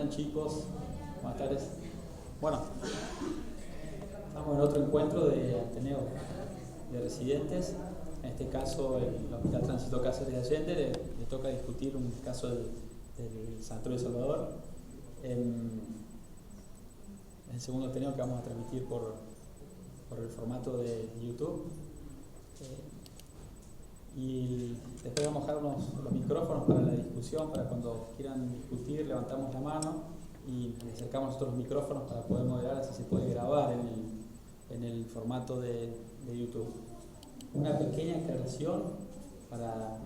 Chicos, buenas tardes. Bueno, estamos en otro encuentro de Ateneo de residentes. En este caso, el Hospital Tránsito Cáceres de Allende le toca discutir un caso del Sanatorio de Salvador. Es el segundo Ateneo que vamos a transmitir por el formato de YouTube. Y después vamos a dejar los micrófonos para la discusión, para cuando quieran discutir, levantamos la mano y acercamos nosotros los micrófonos para poder moderar, así se puede grabar en el formato de YouTube. Una pequeña aclaración para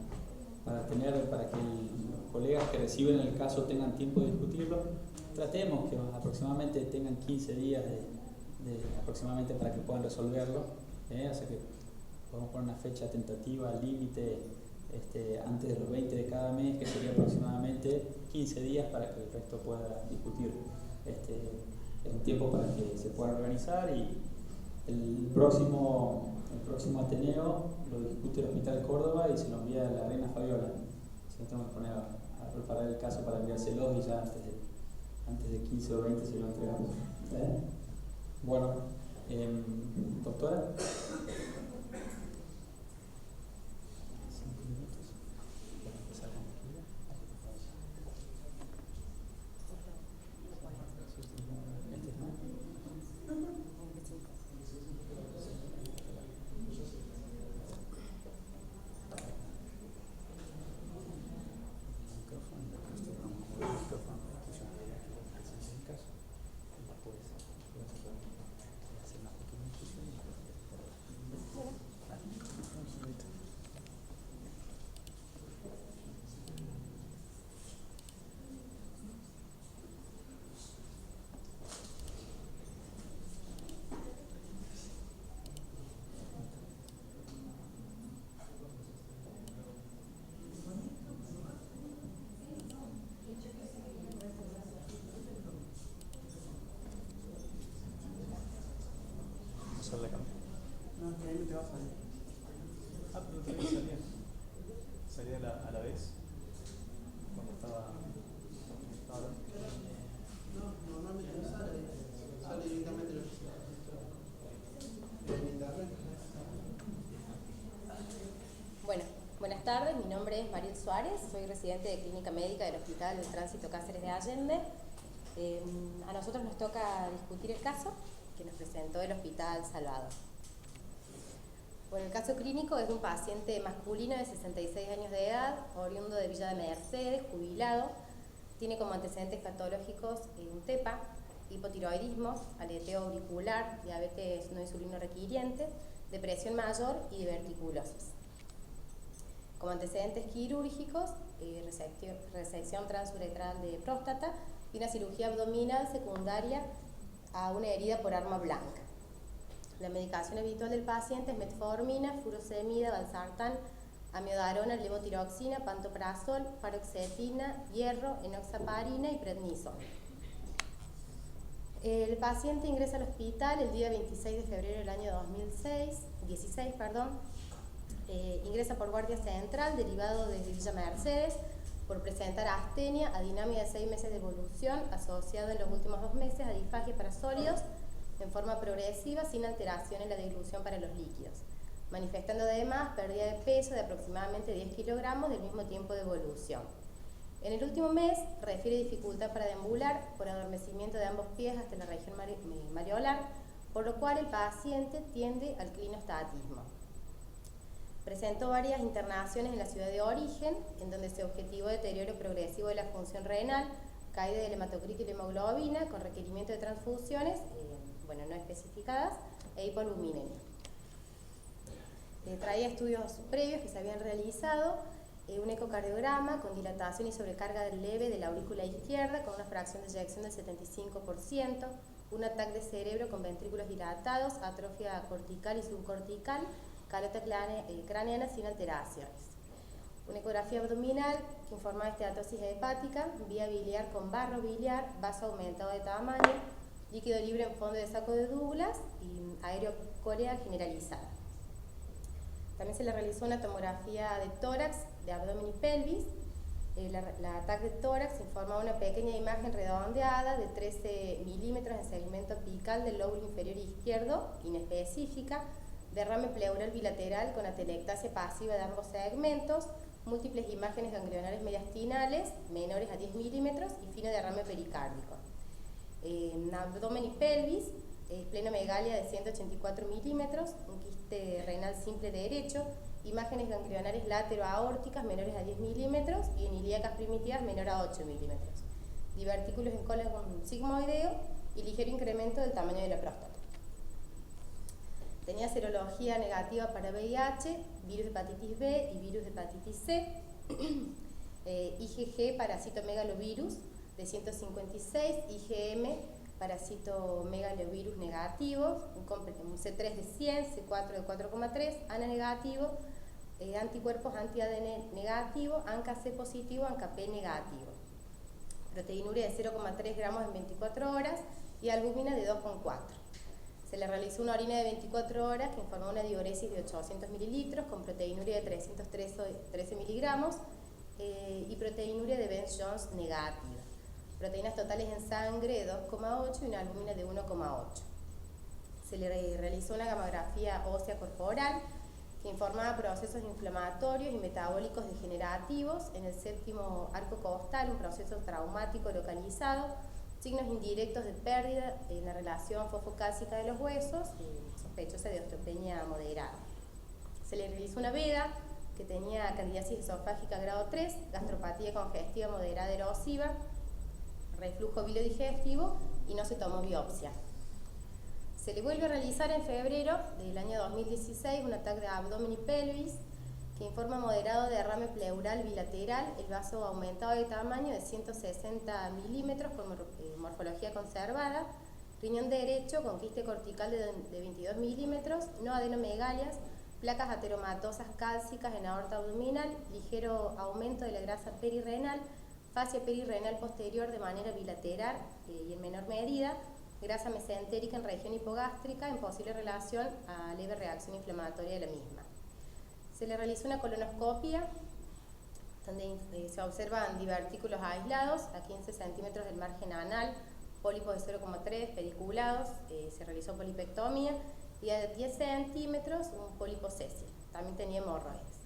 que los colegas que reciben el caso tengan tiempo de discutirlo. Tratemos que aproximadamente tengan 15 días aproximadamente para que puedan resolverlo. O sea que podemos poner una fecha tentativa, límite, antes de los 20 de cada mes, que sería aproximadamente 15 días para que el resto pueda discutir. Es un tiempo para que se pueda organizar y el próximo Ateneo lo discute el Hospital Córdoba y se lo envía a la Reina Fabiola. Si no tengo que poner a preparar el caso para enviárselo y ya antes de 15 o 20 se lo entregamos. Bueno, doctora. No, es que ahí no te va a salir. Ah, pero también salía a la vez cuando estaba hablando. No, normalmente no sale directamente en internet. Bueno, buenas tardes, mi nombre es Mariel Suárez, soy residente de Clínica Médica del Hospital del Tránsito Cáceres de Allende. A nosotros nos toca discutir el caso que nos presentó el Hospital Salvador. Bueno, el caso clínico es de un paciente masculino de 66 años de edad, oriundo de Villa de Mercedes, jubilado. Tiene como antecedentes patológicos un TEPA, hipotiroidismo, aleteo auricular, diabetes no insulino requiriente, depresión mayor y diverticulosis. Como antecedentes quirúrgicos, resección transuretral de próstata y una cirugía abdominal secundaria a una herida por arma blanca. La medicación habitual del paciente es metformina, furosemida, valsartán, amiodarona, levotiroxina, pantoprazol, paroxetina, hierro, enoxaparina y prednisona. El paciente ingresa al hospital el día 26 de febrero del año 2016. Ingresa por guardia central, derivado desde Villa Mercedes, por presentar astenia, adinamia de 6 meses de evolución, asociado en los últimos 2 meses a disfagia para sólidos, en forma progresiva, sin alteración en la dilución para los líquidos, manifestando además pérdida de peso de aproximadamente 10 kilogramos del mismo tiempo de evolución. En el último mes refiere dificultad para deambular por adormecimiento de ambos pies hasta la región mareolar, por lo cual el paciente tiende al clinostatismo. Presentó varias internaciones en la ciudad de origen, en donde se objetivó deterioro progresivo de la función renal, caída del hematocrito y la hemoglobina, con requerimiento de transfusiones, no especificadas, e hipoaluminemia. Traía estudios previos que se habían realizado Un ecocardiograma con dilatación y sobrecarga leve de la aurícula izquierda con una fracción de eyección del 75%, un ataque de cerebro con ventrículos dilatados, atrofia cortical y subcortical, calota craneana sin alteraciones. Una ecografía abdominal que informaba esteatosis hepática, vía biliar con barro biliar, vaso aumentado de tamaño, líquido libre en fondo de saco de Douglas y aerocorea generalizada. También se le realizó una tomografía de tórax, de abdomen y pelvis. La TAC de tórax informaba una pequeña imagen redondeada de 13 milímetros en segmento apical del lóbulo inferior izquierdo, inespecífica, derrame pleural bilateral con atelectasia pasiva de ambos segmentos, múltiples imágenes ganglionares mediastinales menores a 10 milímetros y fino derrame pericárdico. Abdomen y pelvis, plenomegalia de 184 milímetros, un quiste renal simple derecho, imágenes ganglionares lateroaórticas menores a 10 milímetros y en ilíacas primitivas menor a 8 milímetros. Divertículos en colon sigmoideo y ligero incremento del tamaño de la próstata. Tenía serología negativa para VIH, virus de hepatitis B y virus de hepatitis C, IgG parasitomegalovirus de 156, IgM parasitomegalovirus negativo, un C3 de 100, C4 de 4,3, ANA negativo, anticuerpos anti-ADN negativo, ANCA-C positivo, ANCA-P negativo. Proteinuria de 0,3 gramos en 24 horas y albúmina de 2,4. Se le realizó una orina de 24 horas que informó una diuresis de 800 mililitros con proteinuria de 313 miligramos y proteinuria de Benz-Jones negativa. Proteínas totales en sangre de 2,8 y una albúmina de 1,8. Se le realizó una gamografía ósea corporal que informaba procesos inflamatorios y metabólicos degenerativos en el séptimo arco costal, un proceso traumático localizado, signos indirectos de pérdida en la relación fosfocálcica de los huesos, sospechosa de osteopenia moderada. Se le realizó una veda que tenía candidiasis esofágica grado 3, gastropatía congestiva moderada erosiva, reflujo bilodigestivo y no se tomó biopsia. Se le vuelve a realizar en febrero del año 2016 un ataque de abdomen y pelvis que informa moderado derrame pleural bilateral, el vaso aumentado de tamaño de 160 milímetros con morfología conservada, riñón derecho con quiste cortical de 22 milímetros, no adenomegalias, placas ateromatosas cálcicas en aorta abdominal, ligero aumento de la grasa perirrenal, fascia perirrenal posterior de manera bilateral y en menor medida, grasa mesentérica en región hipogástrica en posible relación a leve reacción inflamatoria de la misma. Se le realizó una colonoscopia donde se observan divertículos aislados a 15 centímetros del margen anal, pólipos de 0,3 pediculados, se realizó polipectomía y a 10 centímetros un pólipo sésil. También tenía hemorroides.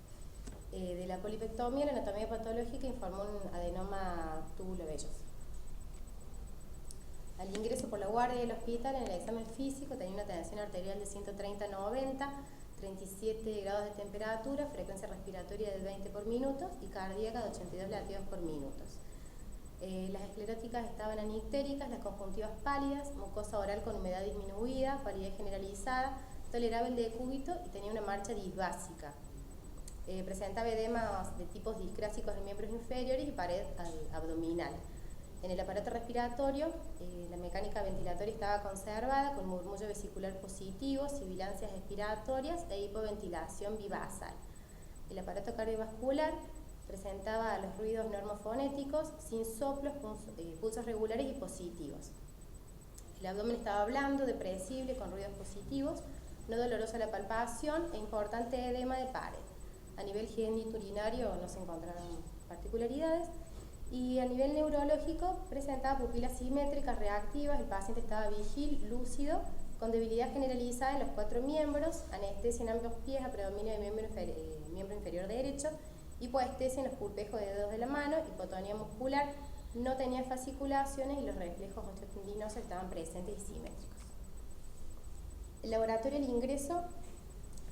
De la polipectomía, la anatomía patológica informó un adenoma tubulovelloso. Al ingreso por la guardia del hospital, en el examen físico, tenía una tensión arterial de 130/90, 37 grados de temperatura, frecuencia respiratoria de 20 por minuto y cardíaca de 82 latidos por minuto. Las escleróticas estaban anictéricas, las conjuntivas pálidas, mucosa oral con humedad disminuida, palidez generalizada, toleraba el decúbito y tenía una marcha disbásica. Presentaba edemas de tipos discrásicos en miembros inferiores y pared abdominal. En el aparato respiratorio, la mecánica ventilatoria estaba conservada con murmullo vesicular positivo, sibilancias expiratorias e hipoventilación bivasal. El aparato cardiovascular presentaba los ruidos normofonéticos sin soplos, pulsos regulares y positivos. El abdomen estaba blando, depresible, con ruidos positivos, no dolorosa la palpación e importante edema de pared. A nivel genitourinario no se encontraron particularidades. Y a nivel neurológico presentaba pupilas simétricas reactivas, el paciente estaba vigil, lúcido, con debilidad generalizada en los 4 miembros, anestesia en ambos pies a predominio de miembro inferior derecho, hipoestesia en los pulpejos de dedos de la mano, hipotonía muscular, no tenía fasciculaciones y los reflejos osteotendinosos estaban presentes y simétricos. El laboratorio al ingreso,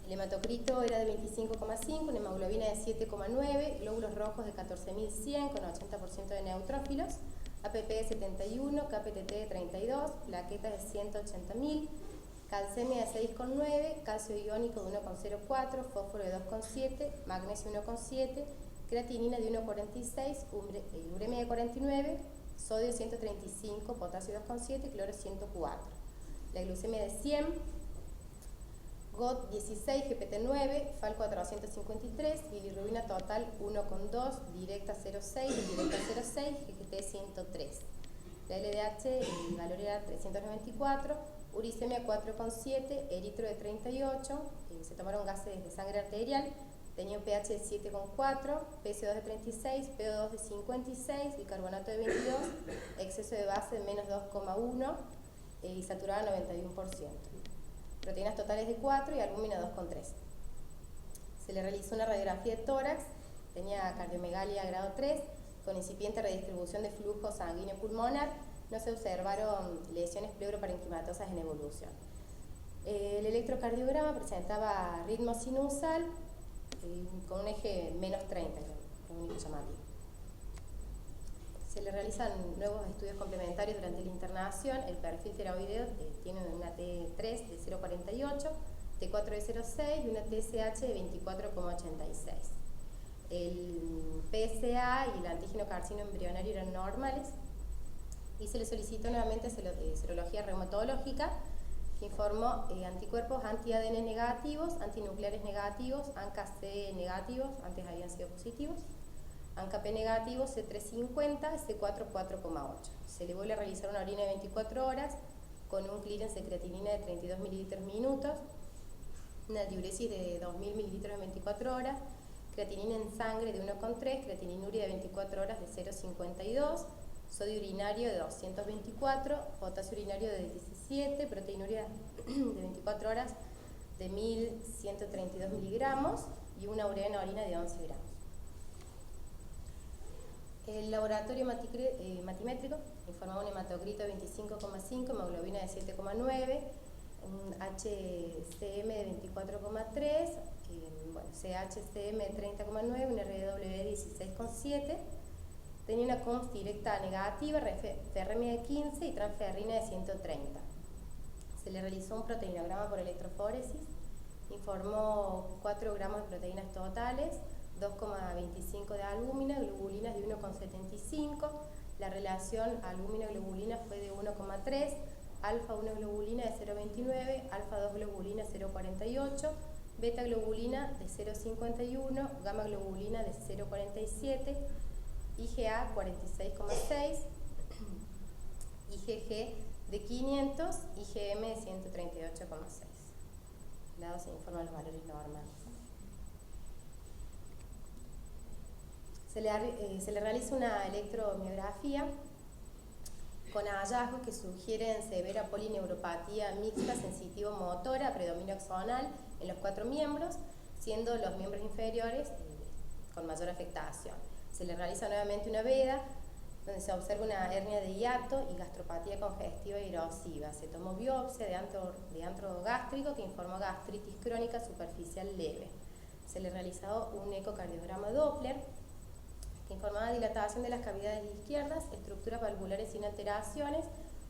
el hematocrito era de 25,5, una hemoglobina de 7,9, glóbulos rojos de 14.100 con 80% de neutrófilos, APP de 71, KPTT de 32, plaquetas de 180.000, calcemia de 6,9, calcio iónico de 1,04, fósforo de 2,7, magnesio 1,7, creatinina de 1,46, uremia de 49, sodio 135, potasio 2,7, cloro 104. La glucemia de 100, GOT 16, GPT 9, FAL 453, bilirrubina total 1,2, directa 0,6, indirecta 0,6, GGT 103. La LDH, el valor era 394, uricemia 4,7, eritro de 38, se tomaron gases de sangre arterial, tenía un pH de 7,4, PCO2 de 36, PO2 de 56, bicarbonato de 22, exceso de base de menos 2,1 y saturada 91%. Proteínas totales de 4 y albúmina 2,3. Se le realizó una radiografía de tórax, tenía cardiomegalia grado 3, con incipiente redistribución de flujo sanguíneo pulmonar. No se observaron lesiones pleuroparenquimatosas en evolución. El electrocardiograma presentaba ritmo sinusal con un eje menos 30, lo único llamativo. Se le realizan nuevos estudios complementarios durante la internación. El perfil tiroideo tiene una T3 de 0,48, T4 de 0,6 y una TSH de 24,86. El PSA y el antígeno carcino embrionario eran normales y se le solicitó nuevamente serología reumatológica, que informó anticuerpos anti-ADN negativos, antinucleares negativos, ANCA-C negativos, antes habían sido positivos, ANCA-P negativo, C350, C4 4,8. Se le vuelve a realizar una orina de 24 horas con un clearance de creatinina de 32 mililitros minutos, una diuresis de 2000 mililitros en 24 horas, creatinina en sangre de 1,3, creatininuria de 24 horas de 0,52, sodio urinario de 224, potasio urinario de 17, proteinuria de 24 horas de 1132 miligramos y una urea en orina de 11 gramos. El laboratorio matimétrico informaba un hematocrito de 25,5, hemoglobina de 7,9, un HCM de 24,3, CHCM de 30,9, un RW de 16,7. Tenía una COMS directa negativa, ferremia de 15 y transferrina de 130. Se le realizó un proteinograma por electroforesis, informó 4 gramos de proteínas totales, 2,25 de albúmina, globulinas de 1,75. La relación albúmina-globulina fue de 1,3, alfa-1 globulina de 0,29, alfa-2 globulina 0,48, beta-globulina de 0,51, gamma-globulina de 0,47, IgA 46,6, IgG de 500, IgM de 138,6. Lado se informan los valores normales. Se le realiza una electromiografía con hallazgos que sugieren severa polineuropatía mixta sensitivo-motora, predominio axonal en los 4 miembros, siendo los miembros inferiores con mayor afectación. Se le realiza nuevamente una veda, donde se observa una hernia de hiato y gastropatía congestiva y erosiva. Se tomó biopsia de antro gástrico que informó gastritis crónica superficial leve. Se le realizó un ecocardiograma Doppler que informaba dilatación de las cavidades izquierdas, estructuras valvulares sin alteraciones,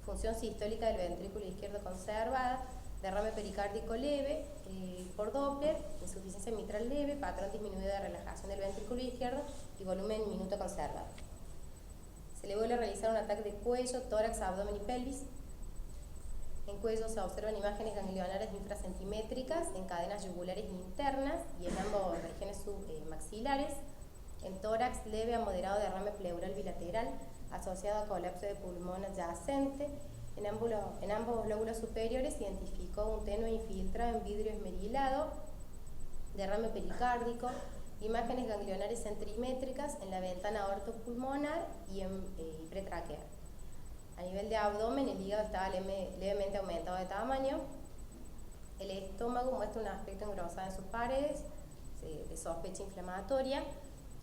función sistólica del ventrículo izquierdo conservada, derrame pericárdico leve por Doppler, insuficiencia mitral leve, patrón disminuido de relajación del ventrículo izquierdo y volumen minuto conservado. Se le vuelve a realizar un ataque de cuello, tórax, abdomen y pelvis. En cuello se observan imágenes ganglionares infracentimétricas en cadenas yugulares internas y en ambas regiones submaxilares. En tórax, leve a moderado derrame pleural bilateral asociado a colapso de pulmón adyacente. En ambos lóbulos superiores se identificó un tenue infiltrado en vidrio esmerilado, derrame pericárdico, imágenes ganglionares centrimétricas en la ventana aortopulmonar y pretraqueal. A nivel de abdomen, el hígado estaba levemente aumentado de tamaño. El estómago muestra un aspecto engrosado en sus paredes, de sospecha inflamatoria.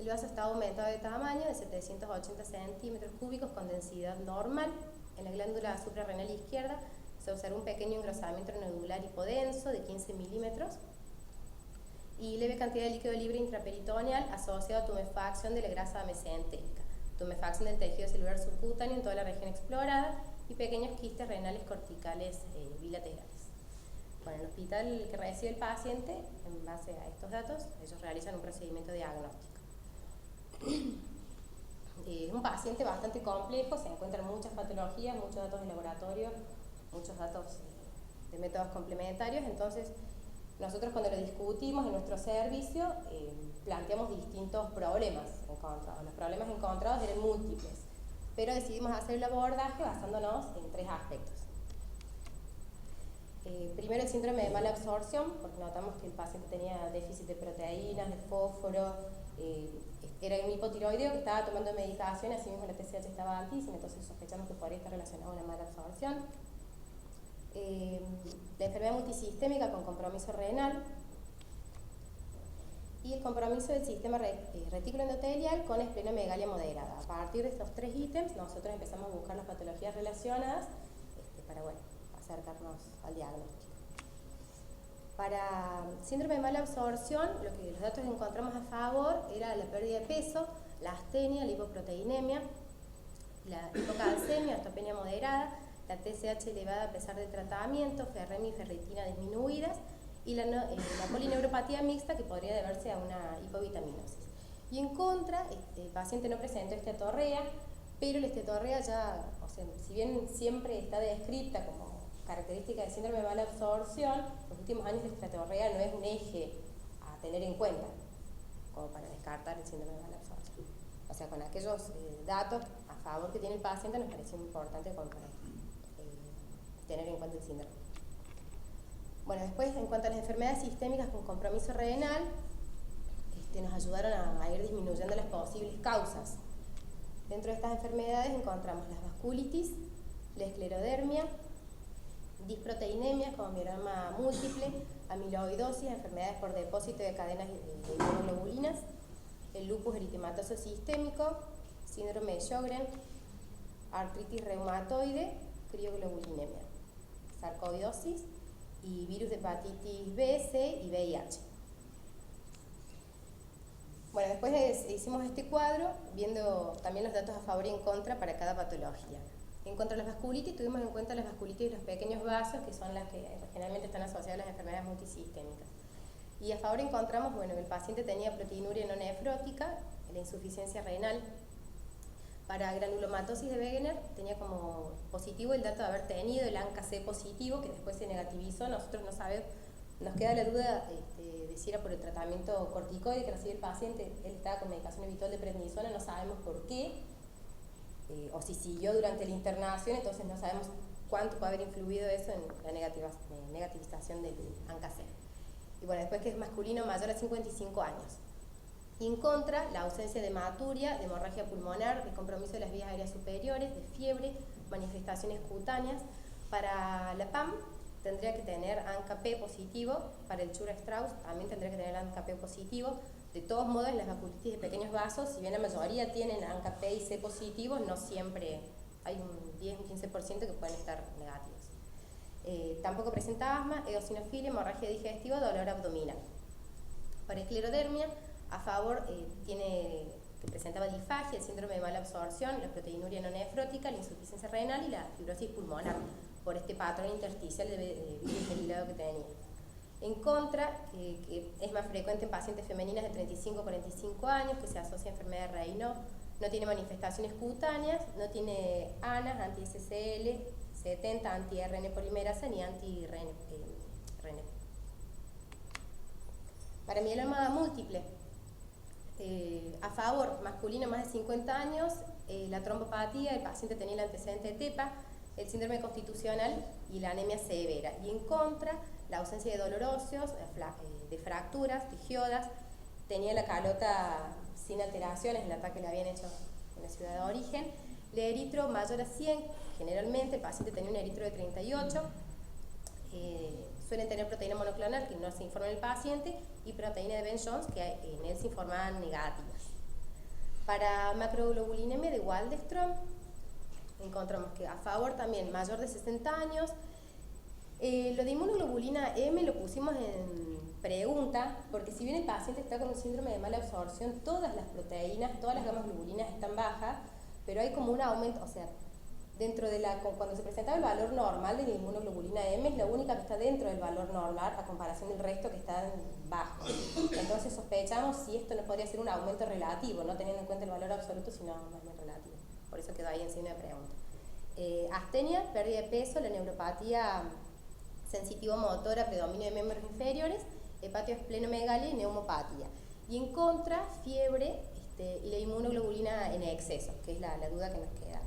El vaso estaba aumentado de tamaño, de 780 centímetros cúbicos con densidad normal. En la glándula suprarrenal izquierda se observa un pequeño engrosamiento nodular hipodenso de 15 milímetros y leve cantidad de líquido libre intraperitoneal asociado a tumefacción de la grasa mesentérica, tumefacción del tejido celular subcutáneo en toda la región explorada y pequeños quistes renales corticales bilaterales. Bueno, en el hospital que recibe el paciente, en base a estos datos, ellos realizan un procedimiento diagnóstico. Es un paciente bastante complejo, se encuentran muchas patologías, muchos datos de laboratorio, muchos datos de métodos complementarios. Entonces, nosotros cuando lo discutimos en nuestro servicio, planteamos distintos problemas encontrados. Los problemas encontrados eran múltiples, pero decidimos hacer el abordaje basándonos en 3 aspectos. Primero, el síndrome de mala absorción, porque notamos que el paciente tenía déficit de proteínas, de fósforo, era un hipotiroideo que estaba tomando medicación, así mismo la TSH estaba altísima, entonces sospechamos que podría estar relacionado a una mala absorción. La enfermedad multisistémica con compromiso renal y el compromiso del sistema retículo endotelial con esplenomegalia moderada. A partir de estos 3 ítems, nosotros empezamos a buscar las patologías relacionadas para, bueno, acercarnos al diagnóstico. Para síndrome de mala absorción, los datos que encontramos a favor era la pérdida de peso, la astenia, la hipoproteinemia, la hipocalcemia, osteopenia moderada, la TSH elevada a pesar del tratamiento, ferremia y ferritina disminuidas, y la polineuropatía mixta, que podría deberse a una hipovitaminosis. Y en contra, el paciente no presentó esteatorrea, pero la esteatorrea ya, o sea, si bien siempre está descrita como característica del síndrome de mala absorción, en los últimos años la esteatorrea no es un eje a tener en cuenta como para descartar el síndrome de mala absorción. O sea, con aquellos datos a favor que tiene el paciente nos pareció importante como para tener en cuenta el síndrome. Bueno, después, en cuanto a las enfermedades sistémicas con compromiso renal, nos ayudaron a ir disminuyendo las posibles causas. Dentro de estas enfermedades encontramos las vasculitis, la esclerodermia, disproteinemia como mieloma múltiple, amiloidosis, enfermedades por depósito de cadenas de inmunoglobulinas, el lupus eritematoso sistémico, síndrome de Sjögren, artritis reumatoide, crioglobulinemia, sarcoidosis y virus de hepatitis B, C y VIH. Bueno, después hicimos este cuadro viendo también los datos a favor y en contra para cada patología. En cuanto a las vasculitis, tuvimos en cuenta las vasculitis de los pequeños vasos, que son las que generalmente están asociadas a las enfermedades multisistémicas. Y a favor encontramos, bueno, el paciente tenía proteinuria no nefrótica, la insuficiencia renal. Para granulomatosis de Wegener tenía como positivo el dato de haber tenido el ANCA-C positivo, que después se negativizó. Nosotros no sabemos, nos queda la duda de si era por el tratamiento corticoide que recibe el paciente. Él estaba con medicación habitual de prednisona, no sabemos por qué, o si siguió durante la internación, entonces no sabemos cuánto puede haber influido eso en la negativización del ANCA-C. Y bueno, después que es masculino mayor a 55 años. Y en contra, la ausencia de hematuria, de hemorragia pulmonar, de compromiso de las vías aéreas superiores, de fiebre, manifestaciones cutáneas. Para la PAM tendría que tener ANCA-P positivo, para el Chura-Strauss también tendría que tener ANCA-P positivo. De todos modos, en las vasculitis de pequeños vasos, si bien la mayoría tienen ANCA-P y C positivos, no siempre, hay un 10 o un 15% que pueden estar negativos. Tampoco presenta asma, eosinofilia, hemorragia digestiva, dolor abdominal. Para esclerodermia, a favor que presentaba disfagia, el síndrome de mala absorción, la proteinuria no nefrótica, la insuficiencia renal y la fibrosis pulmonar, por este patrón intersticial de virus del hígado que tenía. En contra, que es más frecuente en pacientes femeninas de 35 a 45 años, que se asocia a enfermedad de Raynaud, no tiene manifestaciones cutáneas, no tiene ANAS, anti-SCL, 70, anti-RN polimerasa ni anti-RN. Para mieloma múltiple, a favor, masculino más de 50 años, la trombopatía, el paciente tenía el antecedente de TEPA, el síndrome constitucional y la anemia severa. Y en contra, la ausencia de dolor óseos, de fracturas, tigiodas, tenía la calota sin alteraciones, el ataque le habían hecho en la ciudad de origen, el eritro mayor a 100, generalmente el paciente tenía un eritro de 38, suelen tener proteína monoclonal que no se informa en el paciente y proteína de Ben-Jones que en él se informaban negativas. Para macroglobulinemia de Waldenström encontramos que a favor también mayor de 60 años. Lo de inmunoglobulina M lo pusimos en pregunta porque si bien el paciente está con un síndrome de mala absorción, todas las proteínas, todas las gamas globulinas están bajas, pero hay como un aumento, o sea, cuando se presentaba el valor normal de la inmunoglobulina M, es la única que está dentro del valor normal a comparación del resto que están bajos. Entonces sospechamos si esto no podría ser un aumento relativo, no teniendo en cuenta el valor absoluto, sino más bien relativo. Por eso quedó ahí en signo de pregunta. Astenia, pérdida de peso, la neuropatía sensitivo-motora, predominio de miembros inferiores, hepatoesplenomegalia y neumopatía. Y en contra, fiebre y la inmunoglobulina en exceso, que es la duda que nos queda.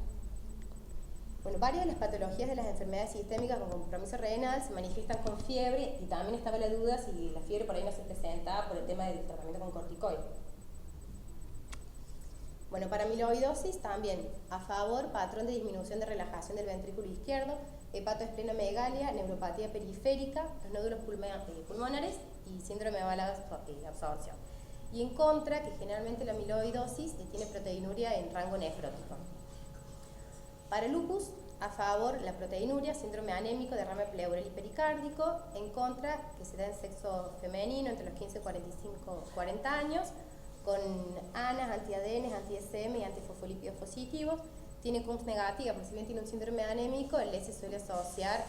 Bueno, varias de las patologías de las enfermedades sistémicas con compromiso renal se manifiestan con fiebre y también estaba la duda si la fiebre por ahí no se presentaba por el tema del tratamiento con corticoides. Bueno, para amiloidosis también, a favor, patrón de disminución de relajación del ventrículo izquierdo, hepatoesplenomegalia, neuropatía periférica, los nódulos pulmonares y síndrome de mala absorción. Y en contra, que generalmente la amiloidosis tiene proteinuria en rango nefrótico. Para lupus, a favor, la proteinuria, síndrome anémico, derrame pleural y pericárdico. En contra, que se da en sexo femenino entre los 15 y 40 años, con ANAS, anti-ADN, anti-SM y antifosfolípidos positivos. Tiene CUMS negativa, porque si bien tiene un síndrome anémico, el se suele asociar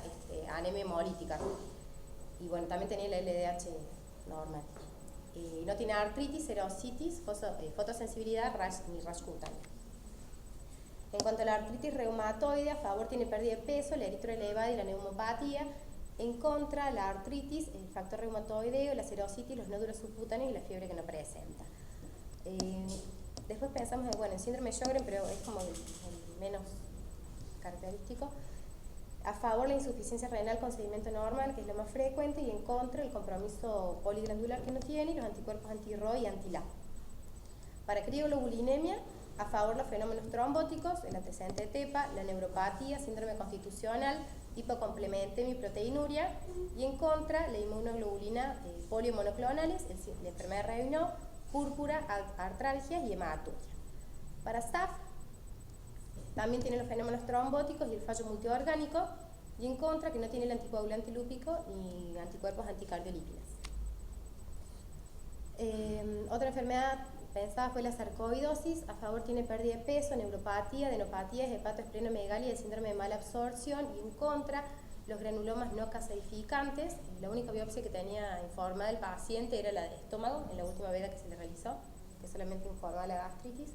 anemia hemolítica. Y bueno, también tenía el LDH normal. No tiene artritis, serositis, fotosensibilidad ni rash cutáneo. En cuanto a la artritis reumatoide, a favor tiene pérdida de peso, la eritrina elevada y la neumopatía. En contra, la artritis, el factor reumatoideo, la serositis, los nódulos subcutáneos y la fiebre que no presenta. Después pensamos en síndrome de Sjögren, pero es como el menos característico. A favor, la insuficiencia renal con sedimento normal, que es lo más frecuente, y en contra, el compromiso poliglandular que no tiene y los anticuerpos anti-RO y anti-LA. Para crioglobulinemia, a favor los fenómenos trombóticos, el antecedente de TEPA, la neuropatía, síndrome constitucional, hipocomplementemia y proteinuria, y en contra, la inmunoglobulina poliomonoclonales, la enfermedad de Raynaud, púrpura, artralgias y hematuria. Para SAF, también tiene los fenómenos trombóticos y el fallo multiorgánico, y en contra, que no tiene el anticoagulante lúpico ni anticuerpos anticardiolípidas. Otra enfermedad pensada fue la sarcoidosis. A favor tiene pérdida de peso, neuropatía, adenopatías, hepatoesplenomegalia y el síndrome de mala absorción, y en contra, los granulomas no caseificantes. La única biopsia que tenía informada el paciente era la de estómago, en la última veda que se le realizó, que solamente informaba la gastritis.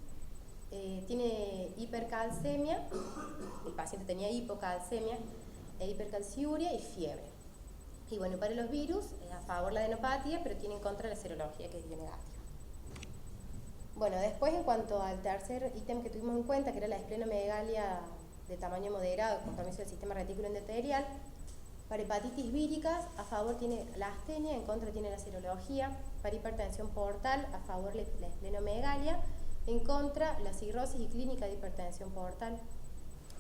Tiene hipercalcemia, el paciente tenía hipocalcemia, hipercalciuria y fiebre. Y bueno, para los virus, a favor la adenopatía, pero tiene en contra la serología, que es negativa. Bueno, después en cuanto al tercer ítem que tuvimos en cuenta, que era la esplenomegalia de tamaño moderado, compromiso del sistema retículo endotelial, para hepatitis víricas, a favor tiene la astenia, en contra tiene la serología. Para hipertensión portal, a favor la esplenomegalia, en contra la cirrosis y clínica de hipertensión portal.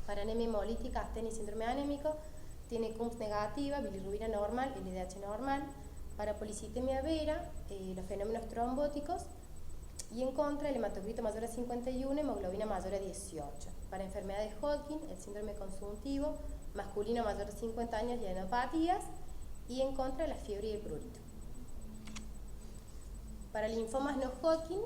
Para anemia hemolítica, astenia y síndrome anémico, tiene CUMS negativa, bilirrubina normal, LDH normal. Para policitemia vera, los fenómenos trombóticos, y en contra el hematocrito mayor a 51, hemoglobina mayor a 18. Para enfermedad de Hodgkin, el síndrome consuntivo, masculino mayor de 50 años y adenopatías, y en contra la fiebre y el prurito. Para linfomas no Hodgkin,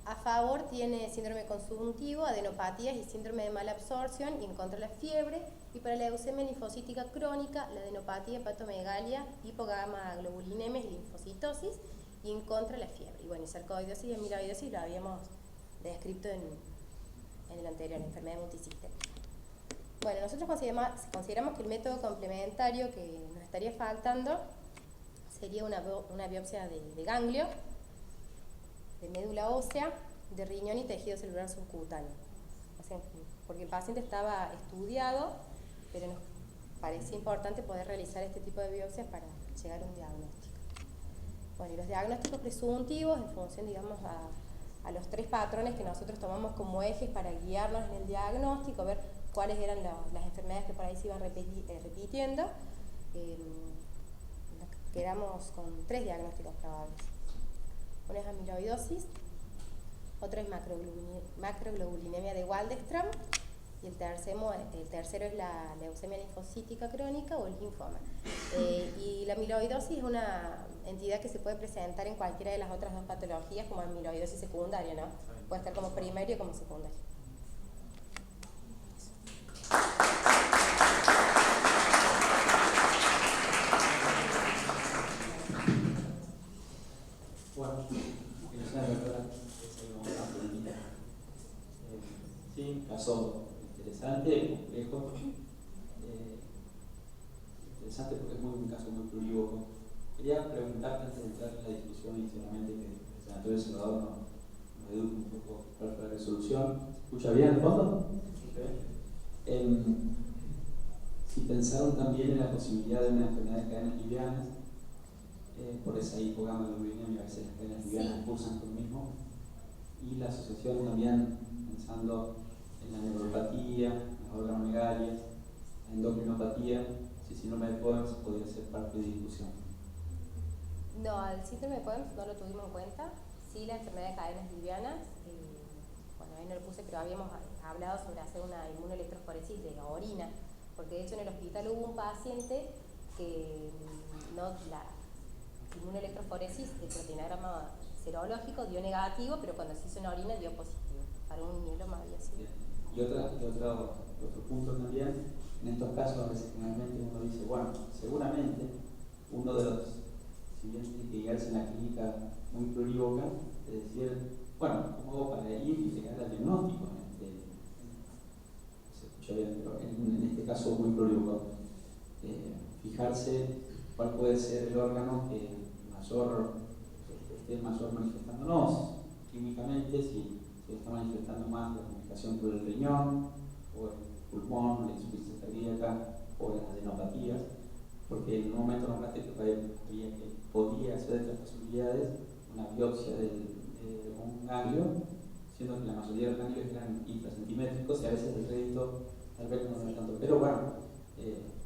a favor tiene síndrome consuntivo, adenopatías y síndrome de mala absorción, y en contra la fiebre. Y para la leucemia linfocítica crónica, la adenopatía, hepatomegalia, hipogamaglobulinemia y linfocitosis, y en contra la fiebre. Y bueno, sarcoidosis y amiloidosis lo habíamos descrito en el anterior, la enfermedad multisistémica. Bueno, nosotros consideramos que el método complementario que nos estaría faltando sería una biopsia de ganglio, de médula ósea, de riñón y tejido celular subcutáneo. O sea, porque el paciente estaba estudiado, pero nos parecía importante poder realizar este tipo de biopsias para llegar a un diagnóstico. Bueno, y los diagnósticos presuntivos, en función, digamos, a los 3 patrones que nosotros tomamos como ejes para guiarnos en el diagnóstico, ver cuáles eran las enfermedades que por ahí se iban repitiendo. Quedamos con 3 diagnósticos probables. Uno es amiloidosis, otro es macroglobulinemia de Waldenström, y el tercero es la leucemia linfocítica crónica o el linfoma. Y la amiloidosis es una entidad que se puede presentar en cualquiera de las otras 2 patologías como amiloidosis secundaria, ¿no? Puede estar como primario o como secundario. bastante complejo, interesante porque es un caso muy plurívoco. Quería preguntarte antes de entrar en la discusión y seguramente que el senador Salvador nos eduque un poco cuál fue la resolución. ¿Se escucha bien el fondo? Okay. Si pensaron también en la posibilidad de una enfermedad de cadenas livianas, por esa hipogama-globulinemia, y a veces las cadenas livianas cursan por lo mismo, y la asociación también pensando en la neuropatía, la organomegalia, la endocrinopatía, si síndrome de Poems podría ser parte de discusión. No, el síndrome de Poems no lo tuvimos en cuenta, sí la enfermedad de cadenas livianas, bueno ahí no lo puse, pero habíamos hablado sobre hacer una inmunoelectroforesis de la orina, porque de hecho en el hospital hubo un paciente que la inmunoelectroforesis de proteinograma serológico dio negativo, pero cuando se hizo en orina dio positivo, para un mieloma había sido. Y otro punto también, en estos casos a veces generalmente uno dice, bueno, seguramente uno de los siguientes que llegarse en la clínica muy plurívoca, es decir, bueno, ¿cómo hago para ir y llegar al diagnóstico? Se escucha bien, pero en este caso muy plurívoco. Fijarse cuál puede ser el órgano que esté mayor manifestándonos clínicamente, si está manifestando más la comunicación por el riñón, o el pulmón, la insuficiencia cardíaca, o las adenopatías, porque en un momento nombraste que podía ser de estas posibilidades una biopsia de un ganglio, siendo que la mayoría de los ganglios eran intracentimétricos y a veces el rédito tal vez no es tanto, pero bueno,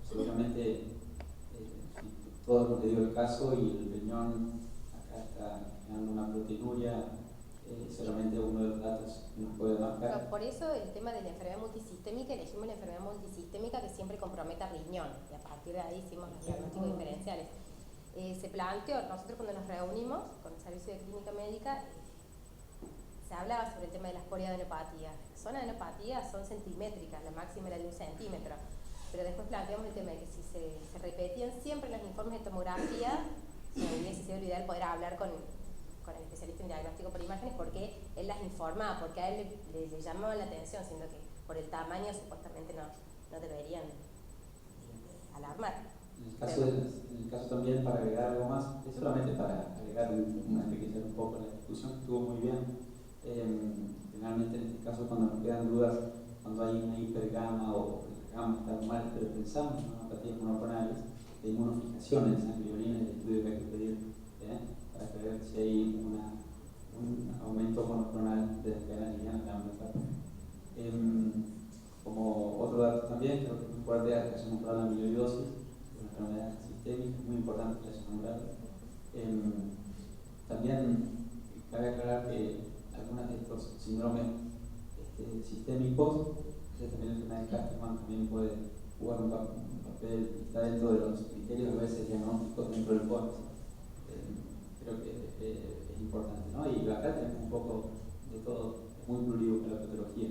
seguramente si todos hemos leído el caso y el riñón acá está generando una proteinuria, solamente uno de los datos que nos puede marcar. No, por eso el tema de la enfermedad multisistémica, elegimos la enfermedad multisistémica que siempre comprometa riñón, y a partir de ahí hicimos los diagnósticos diferenciales. Se planteó, nosotros cuando nos reunimos con el servicio de clínica médica, se hablaba sobre el tema de las poliadenopatías. Las zonas de adenopatía son centimétricas, la máxima era de 1 centímetro, pero después planteamos el tema de que si se repetían siempre los informes de tomografía, hubiese sido lo ideal poder hablar con el especialista en diagnóstico por imágenes, porque él las informaba, porque a él le llamaba la atención, siendo que por el tamaño supuestamente no deberían alarmar. En el caso también, para agregar algo más, es solamente para agregar enriquecer un poco la discusión, que estuvo muy bien. Generalmente en este caso, cuando nos quedan dudas, cuando hay una hipergama o la gama está mal, pero pensamos en monopatías monoclonales, de inmunofijación en sangre y orina, el estudio que hay que pedir para ver si hay un aumento monoclonal de las cadenas livianas de ambas etapas. Como otro dato también, creo que es muy fuerte la relación natural a la amiloidosis, una enfermedad sistémica, muy importante la relación natural. También cabe aclarar que algunos de estos síndromes sistémicos, también la enfermedad de Castleman también puede jugar un papel, está dentro de los criterios a veces diagnósticos dentro del POEMS. Creo que es importante, ¿no? Y acá tenemos un poco de todo, es muy plurívoca la patología.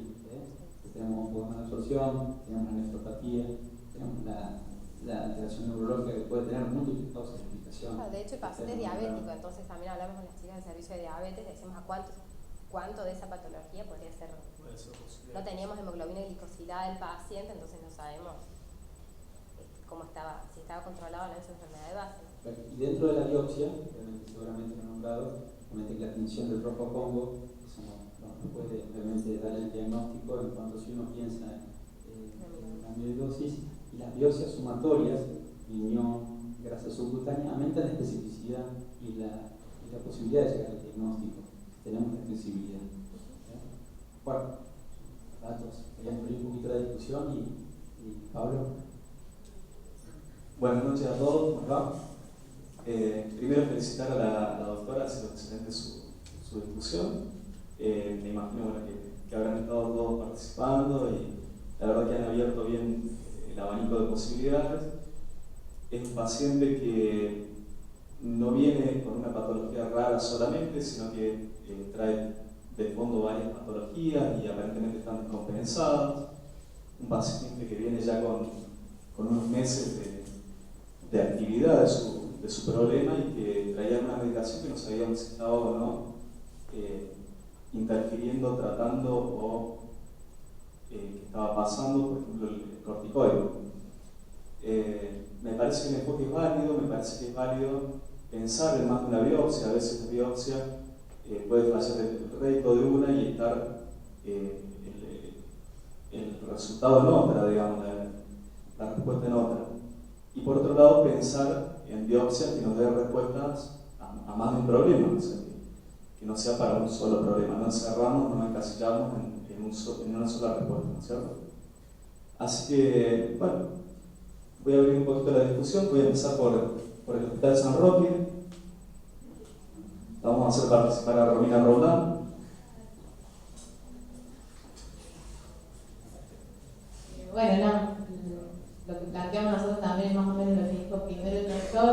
Tenemos un poco de absorción, tenemos la nefropatía, tenemos la alteración neurológica que puede tener múltiples causas de explicación. De hecho, el paciente es diabético, entonces también hablamos con las chicas del servicio de diabetes, decimos a cuánto de esa patología podría ser. No teníamos hemoglobina glicosilada del paciente, entonces no sabemos cómo estaba, si estaba controlado o no en su enfermedad de base. Y dentro de la biopsia, seguramente lo he nombrado, realmente la tinción del rojo Congo, eso no puede realmente dar el diagnóstico en cuanto si uno piensa en la amiloidosis, y las biopsias sumatorias, riñón, grasa subcutánea, aumentan la especificidad y la posibilidad de llegar al diagnóstico. Tenemos la flexibilidad. Bueno, datos, querían abrir un poquito la discusión y Pablo. Buenas noches a todos, ¿cómo va? Primero felicitar a la doctora, ha sido excelente su discusión. Me imagino que habrán estado todos participando y la verdad que han abierto bien el abanico de posibilidades. Es un paciente que no viene con una patología rara solamente, sino que trae de fondo varias patologías y aparentemente están descompensadas. Un paciente que viene ya con unos meses de actividad de su problema y que traía una medicación que no sabíamos si estaba o no interfiriendo, tratando o que estaba pasando, por ejemplo, el corticoide. Me parece que el enfoque es válido, me parece que es válido pensar en más de una biopsia. A veces la biopsia puede fallar el reto de una y estar el resultado en otra, digamos, la respuesta en otra. Y por otro lado, pensar en biopsias que nos den respuestas a más de un problema, o sea, que no sea para un solo problema, no encerramos, no encasillamos en una sola respuesta, ¿no es cierto? Así que, bueno, voy a abrir un poquito la discusión, voy a empezar por el Hospital San Roque. Vamos a hacer participar a Romina Roldán. Bueno, no, lo que planteamos nosotros también es más o menos lo que dijo primero el doctor.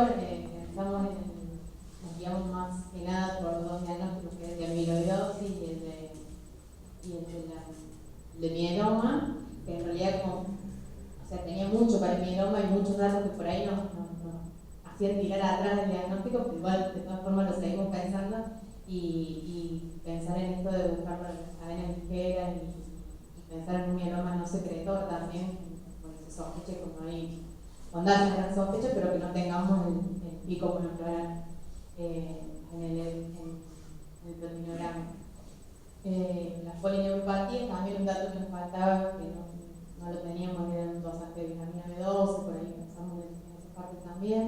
Nos guiamos más que nada por dos diagnósticos, que es el de amiloidosis y el de mieloma, que en realidad tenía mucho para el mieloma y muchos datos que por ahí nos hacían tirar atrás del diagnóstico, pero igual de todas formas lo seguimos pensando y pensar en esto de buscar las cadenas ligeras y pensar en un mieloma no secretor también, porque se sospeche como hay con datos de gran sospecha, pero que no tengamos el pico molecular en el proteinograma. Las polineuropatías también un dato que nos faltaba, que no lo teníamos, era un dosaje de vitamina B12, por ahí pensamos en esa parte también,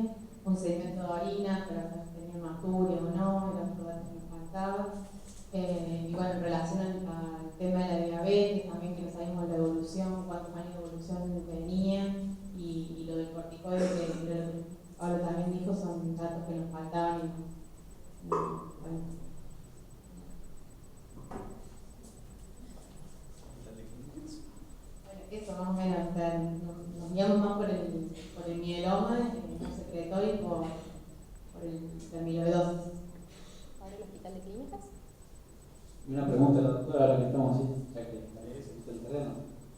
un sedimento de orina, pero tenía hematúria o no, era otro dato que nos faltaba. Y bueno, en relación al tema de la diabetes, también que no sabíamos la evolución, cuántos años de evolución tenía, y lo del corticoide, que Pablo también dijo, son datos que nos faltaban. Bueno. Eso más o menos, o sea, nos guiamos más por el mieloma, el secretorio, y por el amiloidosis. ¿Ahora el Hospital de Clínicas? Y una pregunta a la doctora, ahora que estamos así, ya que es el terreno,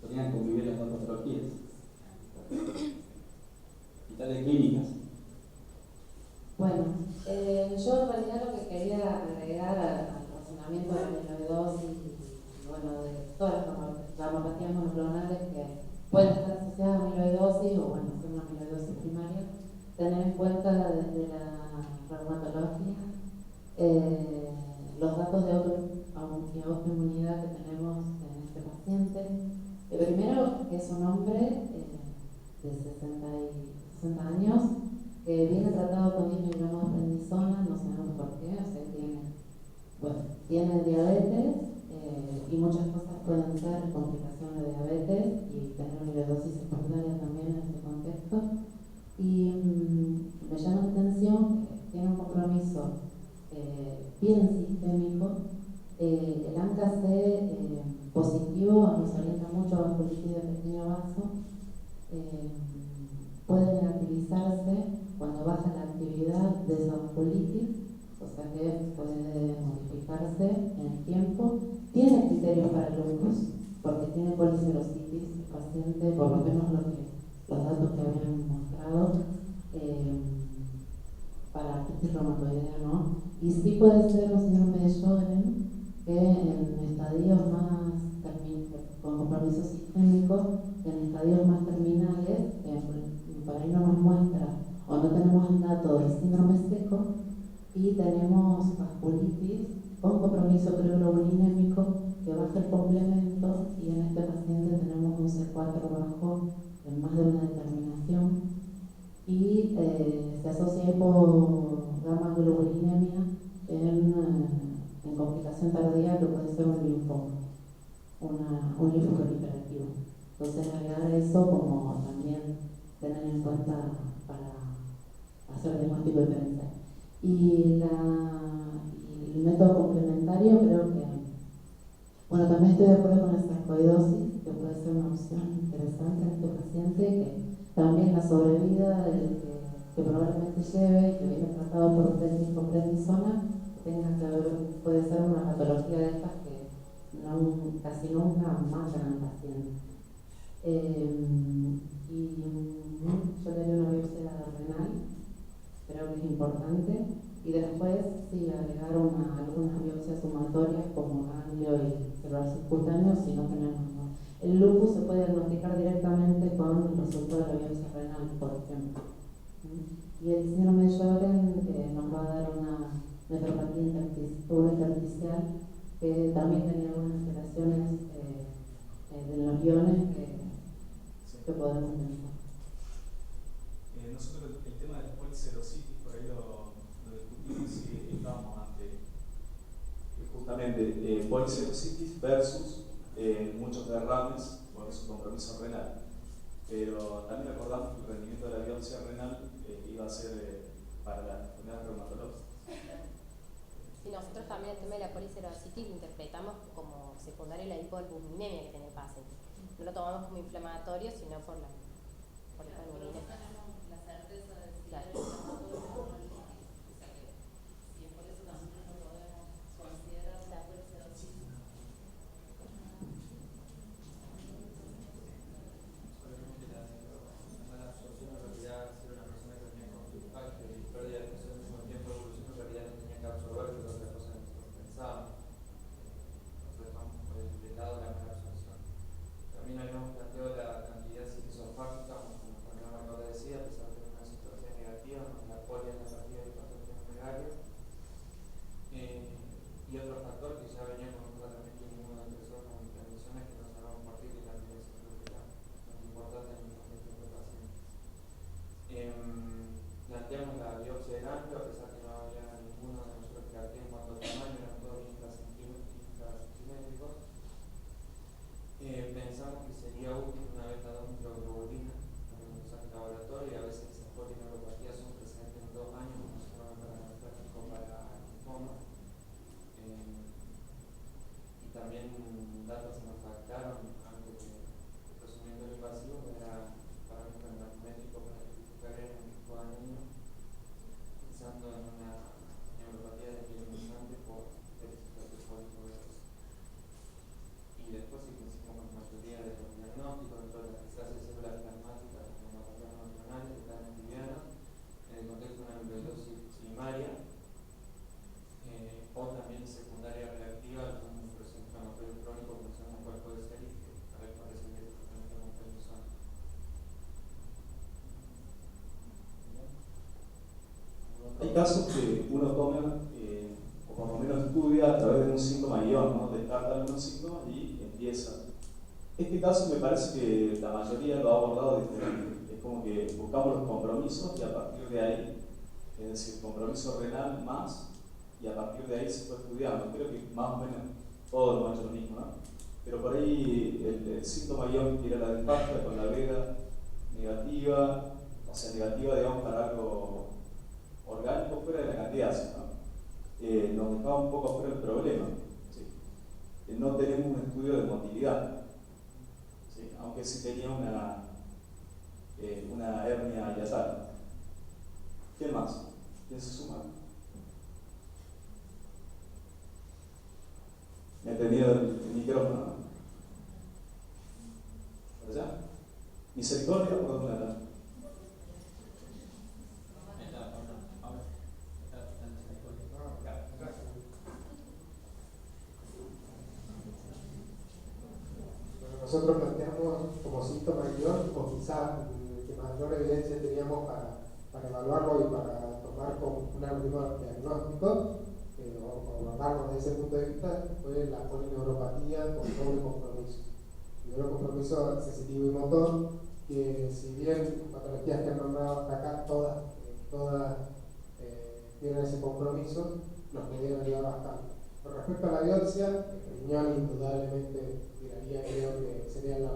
podrían convivir las dos patologías. Hospital de Clínicas. Bueno, yo en realidad lo que quería agregar al razonamiento de la amiloidosis y bueno, de todas las gamopatías monoclonales que pueden estar asociadas a amiloidosis o bueno, ser una amiloidosis primaria, tener en cuenta desde la reumatología los datos de autoinmunidad que tenemos en este paciente. Primero, que es un hombre de 60 años que viene tratado con 10 miligramos de prednisona, no sabemos por qué, o sea, tiene diabetes y muchas cosas pueden ser complicación de diabetes y tener amiloidosis secundaria también en este contexto. Y me llama la atención que tiene un compromiso bien sistémico. El ANCA-C positivo nos orienta mucho a vasculitis de pequeño vaso. Puede negativizarse cuando baja la actividad de esa vasculitis, o sea que puede modificarse en el tiempo. Tiene criterios para el lupus, porque tiene policerositis el paciente, por lo menos los datos que habían mostrado, para artritis reumatoidea, ¿no? Y sí puede ser un síndrome de Sjögren, que en estadios más con compromiso sistémico, en estadios más terminales, por ahí no nos muestra o no tenemos el dato del síndrome seco y tenemos vasculitis con compromiso preglobulínémico que baja el complemento y en este paciente tenemos un C4 bajo en más de una determinación y se asocia por gamma globulinemia en complicación tardía que puede ser un linfoma, un linfoma hiperactivo. Entonces agregar eso como también tener en cuenta para hacer diagnóstico diferencial. Y el método complementario creo que, bueno, también estoy de acuerdo con la sarcoidosis, que puede ser una opción interesante en este paciente, que también la sobrevida que probablemente lleve, que viene tratado por prednisona, puede ser una patología de estas que casi nunca matan al paciente. Y yo le doy una biopsia renal, creo que es importante, y después sí agregar algunas biopsias sumatorias como ganglio y celular subcutáneo si no tenemos, ¿no? El lupus se puede diagnosticar directamente con el resultado de la biopsia renal, por ejemplo. Y el síndrome de Sjögren nos va a dar una nefropatía intersticial que también tenía algunas alteraciones de los iones que podemos tener. Nosotros el tema de la policerositis, por ahí lo discutimos y estábamos ante justamente policerositis versus muchos derrames por su compromiso renal. Pero también recordamos que el rendimiento de la biopsia renal iba a ser para las enfermedades reumatológicas. Y nosotros también el tema de la policerositis lo interpretamos como secundario a la hipoalbuminemia que tiene el paciente. No lo tomamos como inflamatorio, sino por la hipoalbuminemia. La certeza de si claro. es inflamatorio o no, o sea que, y por eso también no podemos considerar la policerositis. Solamente la mala absorción en realidad, ser una persona que tenía conjuntivitis y pérdida de presión al mismo tiempo de evolución, en realidad no tenía que absorber, que es otra cosa que nosotros pensábamos. Nosotros dejamos de lado la mala absorción. También habíamos planteado la cantidad citosofágica, como Fernando acaba de decir, a pesar de tener una citología negativa, más la poli en la partida del patógeno gregario. Y otro factor que ya venía con un tratamiento inmunodepresor con intervenciones que no sabemos por qué, que también es creo que era muy importante en el contexto de paciente. Planteamos la biopsia de ganglio, a pesar que no había ninguno de nosotros que arquea en cuanto al tamaño, eran todos intracentimétricos. Pensamos que sería útil una beta-2 microglobulina para el mensaje laboratorio, y a veces esas polineuropatías son presentes en 2 años, como se llama para diagnóstico para linfoma. Y también datos que nos faltaron antes del procedimiento invasivo, que era parámetro hematométrico para identificar en el tipo de anemia, pensando en una neuropatía desmielinizante por déficit de polipoderosa. Y después sí coincidimos con la mayoría de los diagnósticos, dentro de las que se hace células plasmáticas, neuropatías emocionales, que están en livianas, en el contexto de una amiloidosis primaria, o también secundaria reactiva, un proceso inflamatorio crónico, que no sabemos cuál puede ser y que a ver cuál es el tratamiento con prednisona. Hay casos que uno toma, o por lo menos estudia a través de un síntoma guión, ¿no? Descarta algunos síntomas y empieza. Este caso me parece que la mayoría lo ha abordado diferente. Es como que buscamos los compromisos y a partir de ahí, es decir, compromiso renal más, y a partir de ahí se fue estudiando. Creo que más o menos todos hemos hecho lo mismo, ¿no? Pero por ahí el síntoma guión que era la disfagia con la vega negativa, o sea, negativa digamos para algo orgánico fuera de la candidasa, ¿no? Nos dejaba un poco fuera el problema. ¿Sí? No tenemos un estudio de motilidad, ¿sí? Aunque sí tenía una hernia hiatal. ¿Qué más? ¿Quién se suma? Me he tenido el micrófono, ¿no? ¿Por allá? Misericordia, ¿por dónde anda? Nosotros planteamos como síntoma guión, o quizás que mayor evidencia teníamos para evaluarlo y para tomar como un algoritmo diagnóstico, o abordarlo desde ese punto de vista, fue la polineuropatía con doble compromiso. El doble compromiso sensitivo y motor, que si bien patologías que han nombrado hasta acá, todas tienen ese compromiso, nos pudieron ayudar bastante. Con respecto a la biopsia, el riñón indudablemente creo que sería la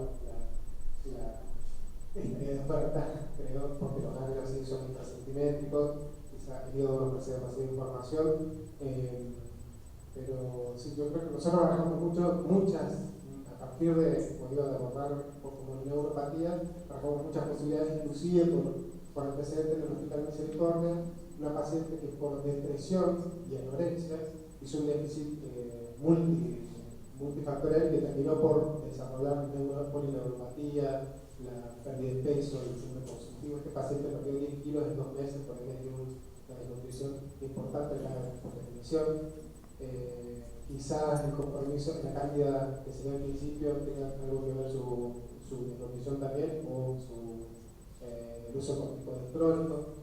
de oferta, creo, porque los ganglios sí son intracentimétricos, quizá el hígado nos ofrece demasiada información, pero sí, yo creo que nosotros trabajamos muchas, a partir de, como digo, de abordar como neuropatía, trabajamos muchas posibilidades, inclusive por antecedentes del Hospital Misericordia, una paciente que por depresión y anorexia hizo un déficit multifactorial que terminó por desarrollar polineuropatía, la pérdida de peso, el síndrome consultivo. Este paciente perdió 10 kilos en 2 meses por ende de una desnutrición importante, la definición, quizás el compromiso de la cándida que se dio al principio tenga algo que ver su disposición también o el uso con tipo electrónico.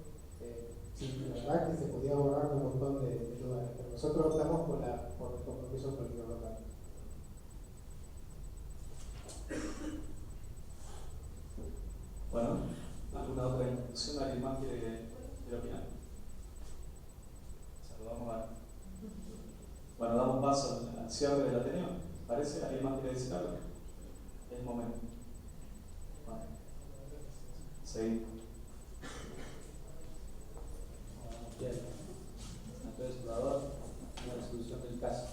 Sí, la verdad que se podía abordar un montón de lugares, pero nosotros optamos por el compromiso político local. Bueno, ¿alguna otra introducción? ¿Alguien más quiere opinar? Saludamos a... Bueno, damos paso al cierre del Ateneo. ¿Parece? ¿Alguien más quiere decir algo? Es el momento. Bueno. Seguimos. Bien. Entonces, Salvador, una resolución del caso.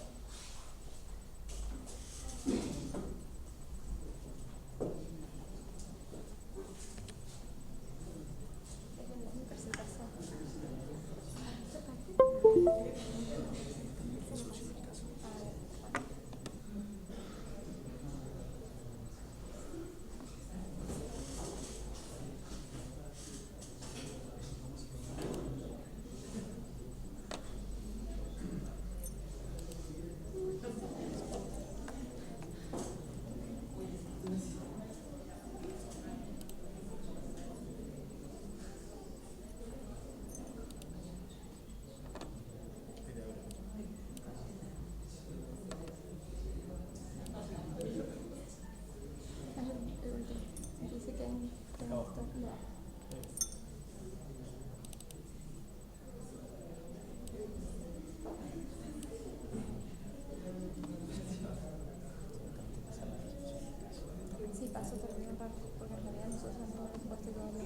Sí, paso también porque en realidad nosotros no hemos puesto todavía.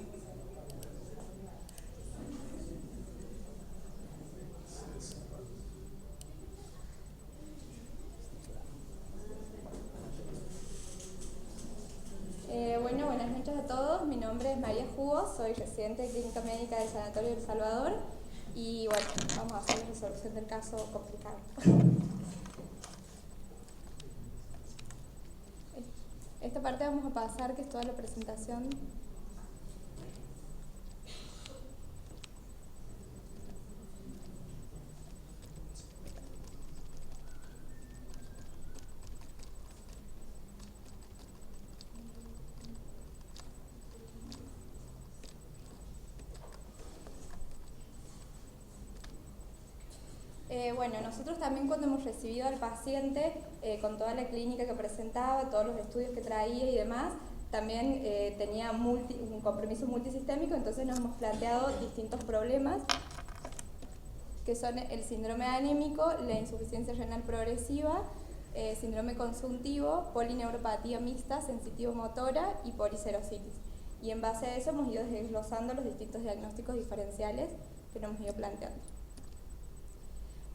Bueno, buenas noches a todos. Mi nombre es María Jugos, soy residente de Clínica Médica del Sanatorio del Salvador y bueno, vamos a hacer la resolución del caso complicado. Esta parte vamos a pasar, que es toda la presentación. Bueno, nosotros también cuando hemos recibido al paciente con toda la clínica que presentaba, todos los estudios que traía y demás, también tenía un compromiso multisistémico, entonces nos hemos planteado distintos problemas que son el síndrome anémico, la insuficiencia renal progresiva, síndrome consuntivo, polineuropatía mixta, sensitivo-motora y policerositis. Y en base a eso hemos ido desglosando los distintos diagnósticos diferenciales que nos hemos ido planteando.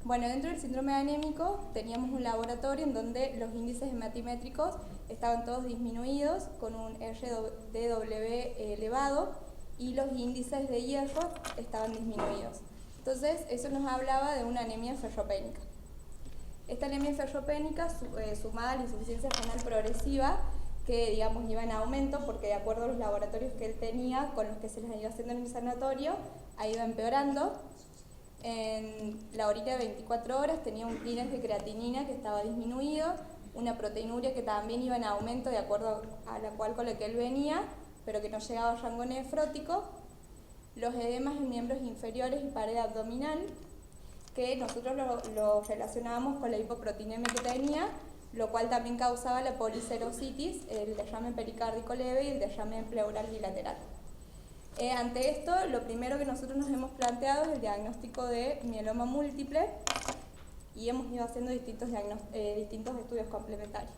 Bueno, dentro del síndrome anémico teníamos un laboratorio en donde los índices hematimétricos estaban todos disminuidos con un RDW elevado y los índices de hierro estaban disminuidos. Entonces, eso nos hablaba de una anemia ferropénica. Esta anemia ferropénica, sumada a la insuficiencia renal progresiva, que digamos iba en aumento porque de acuerdo a los laboratorios que él tenía, con los que se les ha ido haciendo en el sanatorio, ha ido empeorando. En la orina de 24 horas tenía un índice de creatinina que estaba disminuido, una proteinuria que también iba en aumento de acuerdo a la cual con la que él venía, pero que no llegaba al rango nefrótico, los edemas en miembros inferiores y pared abdominal, que nosotros lo relacionábamos con la hipoproteinemia que tenía, lo cual también causaba la policerositis, el derrame pericárdico leve y el derrame pleural bilateral. Ante esto, lo primero que nosotros nos hemos planteado es el diagnóstico de mieloma múltiple y hemos ido haciendo distintos estudios complementarios.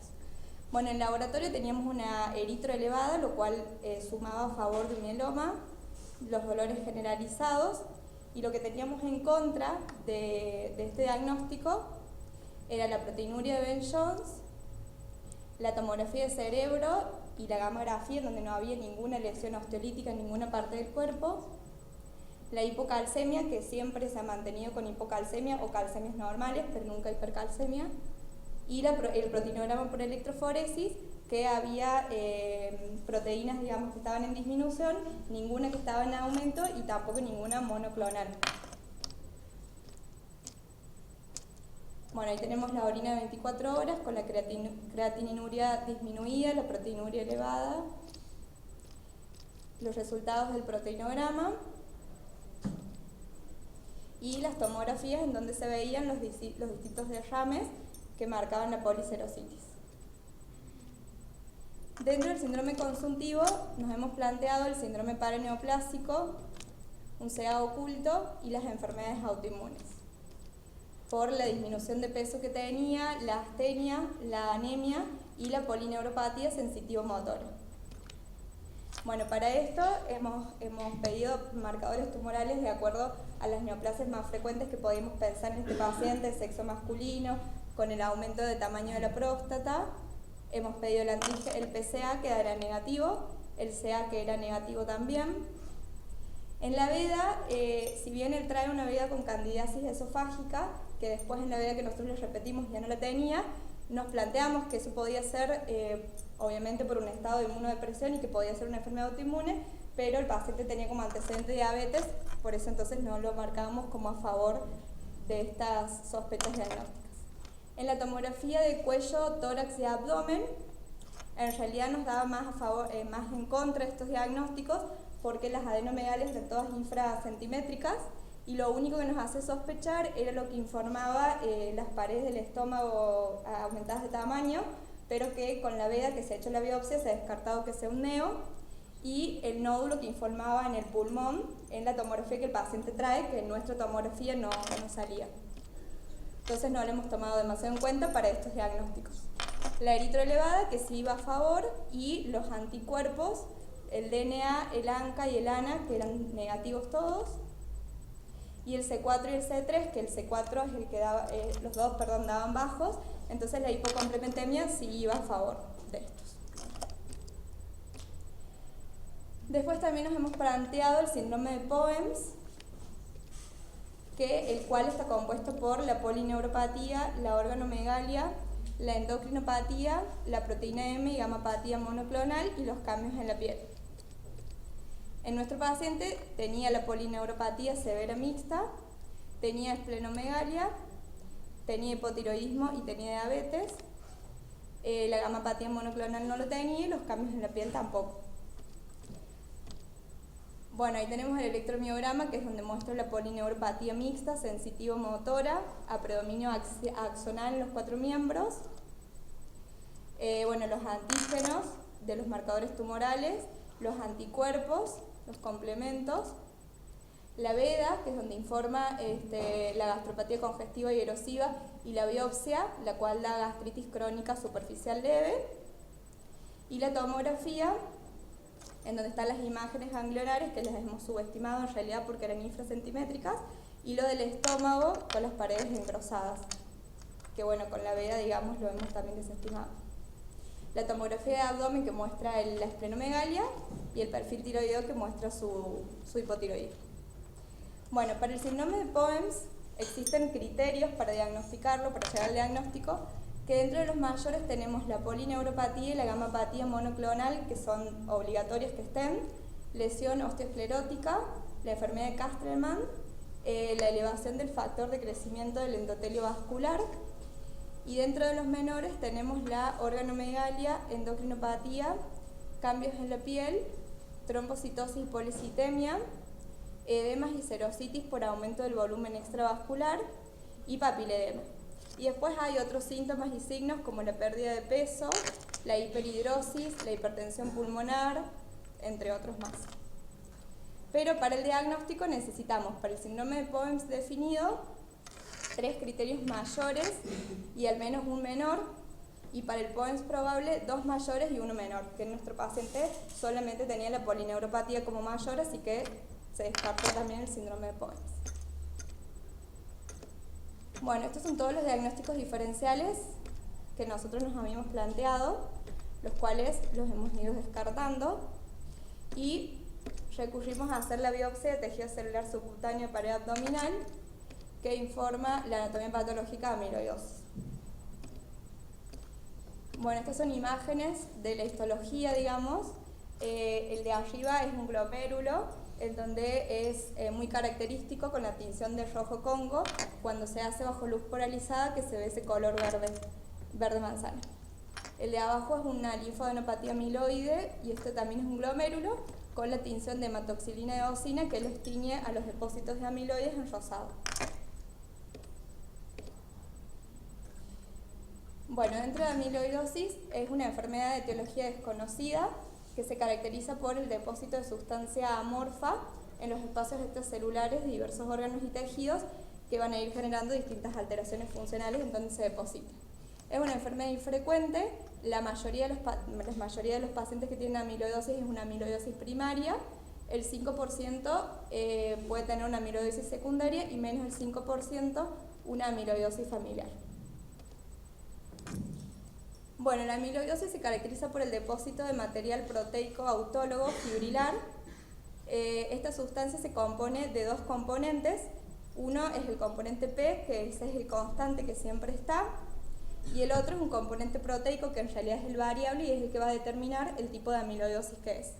Bueno, en el laboratorio teníamos una eritro elevada, lo cual sumaba a favor de mieloma, los dolores generalizados, y lo que teníamos en contra de este diagnóstico era la proteinuria de Ben-Jones, la tomografía de cerebro y la gamografía, en donde no había ninguna lesión osteolítica en ninguna parte del cuerpo, la hipocalcemia, que siempre se ha mantenido con hipocalcemia o calcemias normales, pero nunca hipercalcemia, y el proteinograma por electroforesis, que había proteínas, digamos, que estaban en disminución, ninguna que estaba en aumento y tampoco ninguna monoclonal. Bueno, ahí tenemos la orina de 24 horas con la creatininuria disminuida, la proteinuria elevada, los resultados del proteinograma y las tomografías en donde se veían los distintos derrames que marcaban la policerositis. Dentro del síndrome consuntivo nos hemos planteado el síndrome paraneoplásico, un CA oculto y las enfermedades autoinmunes, por la disminución de peso que tenía, la astenia, la anemia y la polineuropatía sensitivo-motora. Bueno, para esto hemos pedido marcadores tumorales de acuerdo a las neoplasias más frecuentes que podíamos pensar en este paciente, sexo masculino, con el aumento de tamaño de la próstata. Hemos pedido el PSA, que era negativo, el CA, que era negativo también. En la veda, si bien él trae una veda con candidiasis esofágica, que después en la veda que nosotros le repetimos ya no la tenía, nos planteamos que eso podía ser, obviamente, por un estado de inmunodepresión y que podía ser una enfermedad autoinmune, pero el paciente tenía como antecedente diabetes, por eso entonces no lo marcábamos como a favor de estas sospechas diagnósticas. En la tomografía de cuello, tórax y abdomen, en realidad nos daba más en contra de estos diagnósticos porque las adenomegalias eran todas infracentimétricas y lo único que nos hace sospechar era lo que informaba las paredes del estómago aumentadas de tamaño, pero que con la veda que se ha hecho la biopsia se ha descartado que sea un neo, y el nódulo que informaba en el pulmón en la tomografía que el paciente trae, que en nuestra tomografía no salía. Entonces no lo hemos tomado demasiado en cuenta para estos diagnósticos. La eritroelevada, que sí iba a favor, y los anticuerpos, el DNA, el ANCA y el ANA, que eran negativos todos, y el C4 y el C3, que el C4 es el que daba, los dos daban bajos, entonces la hipocomplementemia sí iba a favor de estos. Después también nos hemos planteado el síndrome de Poems, el cual está compuesto por la polineuropatía, la organomegalia, la endocrinopatía, la proteína M y gamapatía monoclonal y los cambios en la piel. En nuestro paciente tenía la polineuropatía severa mixta, tenía esplenomegalia, tenía hipotiroidismo y tenía diabetes, la gamapatía monoclonal no lo tenía y los cambios en la piel tampoco. Bueno, ahí tenemos el electromiograma, que es donde muestra la polineuropatía mixta, sensitivo-motora, a predominio axonal en los 4 miembros. Bueno, los antígenos de los marcadores tumorales, los anticuerpos, los complementos, la veda, que es donde informa la gastropatía congestiva y erosiva, y la biopsia, la cual da gastritis crónica superficial leve, y la tomografía, en donde están las imágenes ganglionares, que las hemos subestimado en realidad porque eran infracentimétricas, y lo del estómago con las paredes engrosadas, que bueno, con la veda, digamos, lo hemos también desestimado. La tomografía de abdomen, que muestra la esplenomegalia, y el perfil tiroideo, que muestra su hipotiroidismo. Bueno, para el síndrome de Poems existen criterios para diagnosticarlo, para llegar al diagnóstico, que dentro de los mayores tenemos la polineuropatía y la gamapatía monoclonal, que son obligatorias que estén, lesión osteosclerótica, la enfermedad de Castleman, la elevación del factor de crecimiento del endotelio vascular, y dentro de los menores tenemos la organomegalia, endocrinopatía, cambios en la piel, trombocitosis y policitemia, edemas y serositis por aumento del volumen extravascular y papiledema. Y después hay otros síntomas y signos como la pérdida de peso, la hiperhidrosis, la hipertensión pulmonar, entre otros más. Pero para el diagnóstico necesitamos, para el síndrome de Poems definido, 3 criterios mayores y al menos un menor, y para el Poems probable 2 mayores y 1 menor, que nuestro paciente solamente tenía la polineuropatía como mayor, así que se descartó también el síndrome de Poems. Bueno, estos son todos los diagnósticos diferenciales que nosotros nos habíamos planteado, los cuales los hemos ido descartando, y recurrimos a hacer la biopsia de tejido celular subcutáneo de pared abdominal, que informa la anatomía patológica de amiloidosis. Bueno, estas son imágenes de la histología, digamos. El de arriba es un glomérulo en donde es muy característico con la tinción de rojo Congo, cuando se hace bajo luz polarizada, que se ve ese color verde manzana. El de abajo es una linfadenopatía amiloide y este también es un glomérulo con la tinción de hematoxilina de eosina que los tiñe a los depósitos de amiloides en rosado. Bueno, dentro de amiloidosis es una enfermedad de etiología desconocida que se caracteriza por el depósito de sustancia amorfa en los espacios extracelulares de diversos órganos y tejidos que van a ir generando distintas alteraciones funcionales en donde se deposita. Es una enfermedad infrecuente, la mayoría de los pacientes que tienen amiloidosis es una amiloidosis primaria, el 5% puede tener una amiloidosis secundaria y menos del 5% una amiloidosis familiar. Bueno, la amiloidosis se caracteriza por el depósito de material proteico autólogo fibrilar. Esta sustancia se compone de dos componentes. Uno es el componente P, que ese es el constante que siempre está, y el otro es un componente proteico que en realidad es el variable y es el que va a determinar el tipo de amiloidosis que es.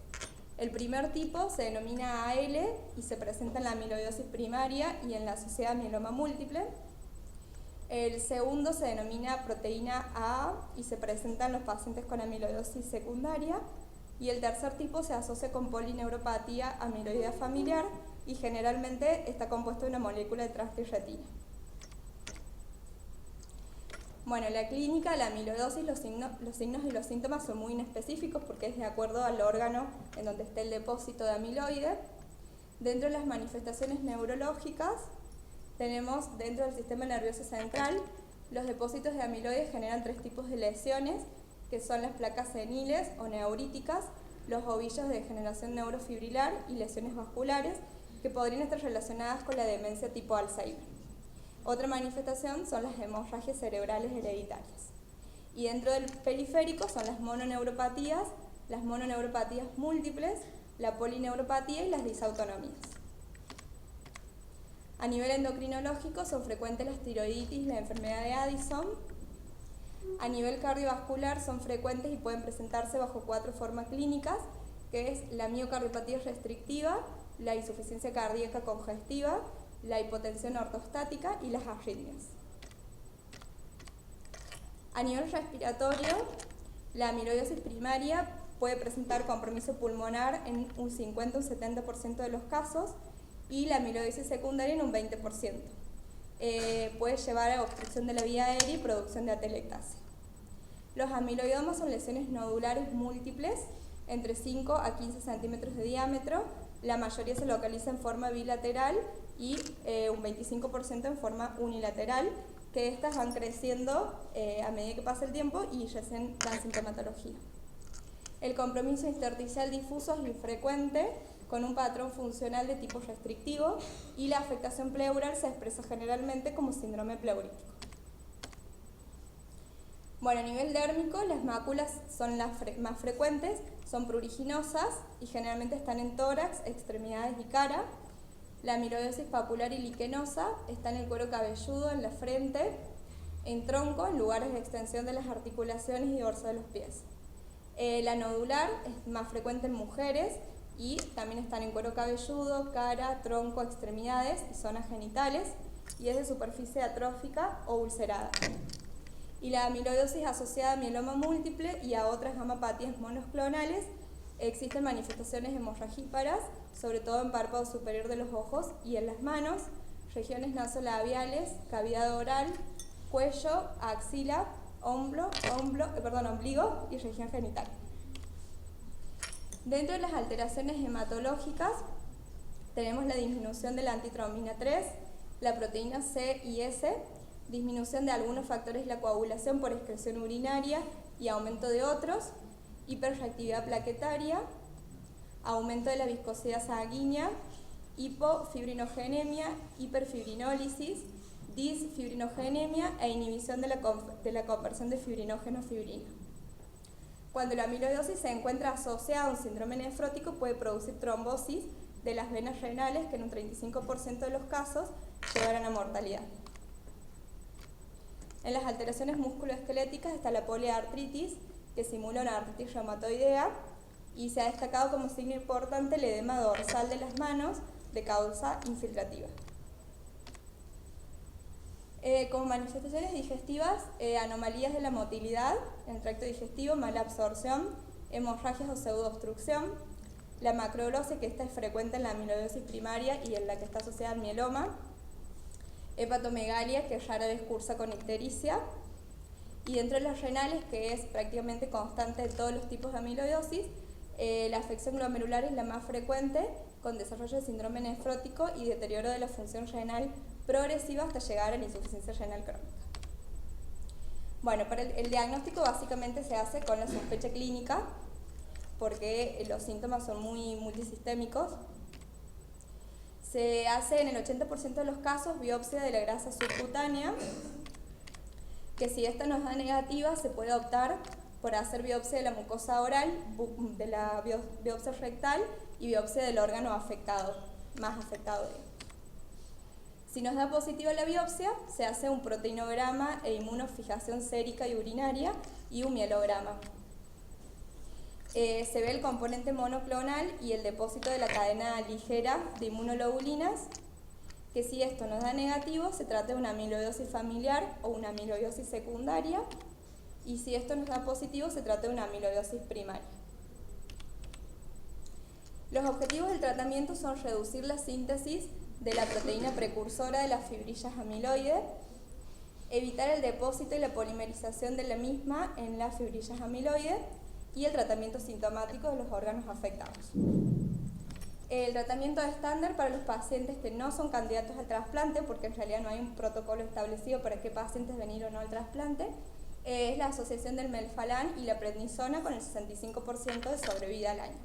El primer tipo se denomina AL y se presenta en la amiloidosis primaria y en la asociada mieloma múltiple. El segundo se denomina proteína A y se presenta en los pacientes con amiloidosis secundaria. Y el tercer tipo se asocia con polineuropatía amiloidea familiar y generalmente está compuesto de una molécula de transtirretina. Bueno, en la clínica de la amiloidosis los signos y los síntomas son muy inespecíficos porque es de acuerdo al órgano en donde esté el depósito de amiloide. Dentro de las manifestaciones neurológicas tenemos dentro del sistema nervioso central los depósitos de amiloide generan tres tipos de lesiones que son las placas seniles o neuríticas, los ovillos de degeneración neurofibrilar y lesiones vasculares que podrían estar relacionadas con la demencia tipo Alzheimer. Otra manifestación son las hemorragias cerebrales hereditarias. Y dentro del periférico son las mononeuropatías múltiples, la polineuropatía y las disautonomías. A nivel endocrinológico son frecuentes las tiroiditis, la enfermedad de Addison. A nivel cardiovascular son frecuentes y pueden presentarse bajo 4 formas clínicas, que es la miocardiopatía restrictiva, la insuficiencia cardíaca congestiva, la hipotensión ortostática y las arritmias. A nivel respiratorio, la amiloidosis primaria puede presentar compromiso pulmonar en un 50 o 70% de los casos y la amiloidosis secundaria en un 20%. Puede llevar a obstrucción de la vía aérea y producción de atelectasia. Los amiloidomas son lesiones nodulares múltiples entre 5 a 15 centímetros de diámetro. La mayoría se localiza en forma bilateral y un 25% en forma unilateral, que estas van creciendo a medida que pasa el tiempo y ya dan sintomatología. El compromiso intersticial difuso es infrecuente, con un patrón funcional de tipo restrictivo, y la afectación pleural se expresa generalmente como síndrome pleurítico. Bueno, a nivel dérmico, las máculas son las más frecuentes, son pruriginosas y generalmente están en tórax, extremidades y cara. La amiloidosis papular y liquenosa está en el cuero cabelludo, en la frente, en tronco, en lugares de extensión de las articulaciones y dorso de los pies. La nodular es más frecuente en mujeres y también están en cuero cabelludo, cara, tronco, extremidades y zonas genitales, y es de superficie atrófica o ulcerada. Y la amiloidosis asociada a mieloma múltiple y a otras gamapatías monoclonales, existen manifestaciones hemorragíparas, sobre todo en párpado superior de los ojos y en las manos, regiones nasolabiales, cavidad oral, cuello, axila, ombligo y región genital. Dentro de las alteraciones hematológicas tenemos la disminución de la antitrombina 3, la proteína C y S, disminución de algunos factores de la coagulación por excreción urinaria y aumento de otros, hiperreactividad plaquetaria, aumento de la viscosidad sanguínea, hipofibrinogénemia, hiperfibrinólisis, disfibrinogenemia e inhibición de la conversión de fibrinógeno a fibrina. Cuando la amiloidosis se encuentra asociada a un síndrome nefrótico, puede producir trombosis de las venas renales que en un 35% de los casos llevarán a mortalidad. En las alteraciones musculoesqueléticas está la poliartritis, que simula una artritis reumatoidea, y se ha destacado como signo importante el edema dorsal de las manos de causa infiltrativa. Como manifestaciones digestivas, anomalías de la motilidad en el tracto digestivo, mala absorción, hemorragias o pseudoobstrucción, la macroglosia, que esta es frecuente en la amiloidosis primaria y en la que está asociada al mieloma, hepatomegalia, que rara vez cursa con ictericia, y dentro de las renales, que es prácticamente constante en todos los tipos de amiloidosis, la afección glomerular es la más frecuente, con desarrollo de síndrome nefrótico y deterioro de la función renal progresiva hasta llegar a la insuficiencia renal crónica. Bueno, para el diagnóstico básicamente se hace con la sospecha clínica, porque los síntomas son muy multisistémicos. Se hace en el 80% de los casos biopsia de la grasa subcutánea, que si esta nos da negativa se puede optar por hacer biopsia de la mucosa oral, de la biopsia rectal y biopsia del órgano afectado, más afectado. Si nos da positiva la biopsia, se hace un proteinograma e inmunofijación sérica y urinaria y un mielograma. Se ve el componente monoclonal y el depósito de la cadena ligera de inmunoglobulinas, que si esto nos da negativo, se trata de una amiloidosis familiar o una amiloidosis secundaria, y si esto nos da positivo, se trata de una amiloidosis primaria. Los objetivos del tratamiento son reducir la síntesis de la proteína precursora de las fibrillas amiloides, evitar el depósito y la polimerización de la misma en las fibrillas amiloides y el tratamiento sintomático de los órganos afectados. El tratamiento estándar para los pacientes que no son candidatos al trasplante, porque en realidad no hay un protocolo establecido para qué pacientes venir o no al trasplante, es la asociación del melfalán y la prednisona con el 65% de sobrevida al año.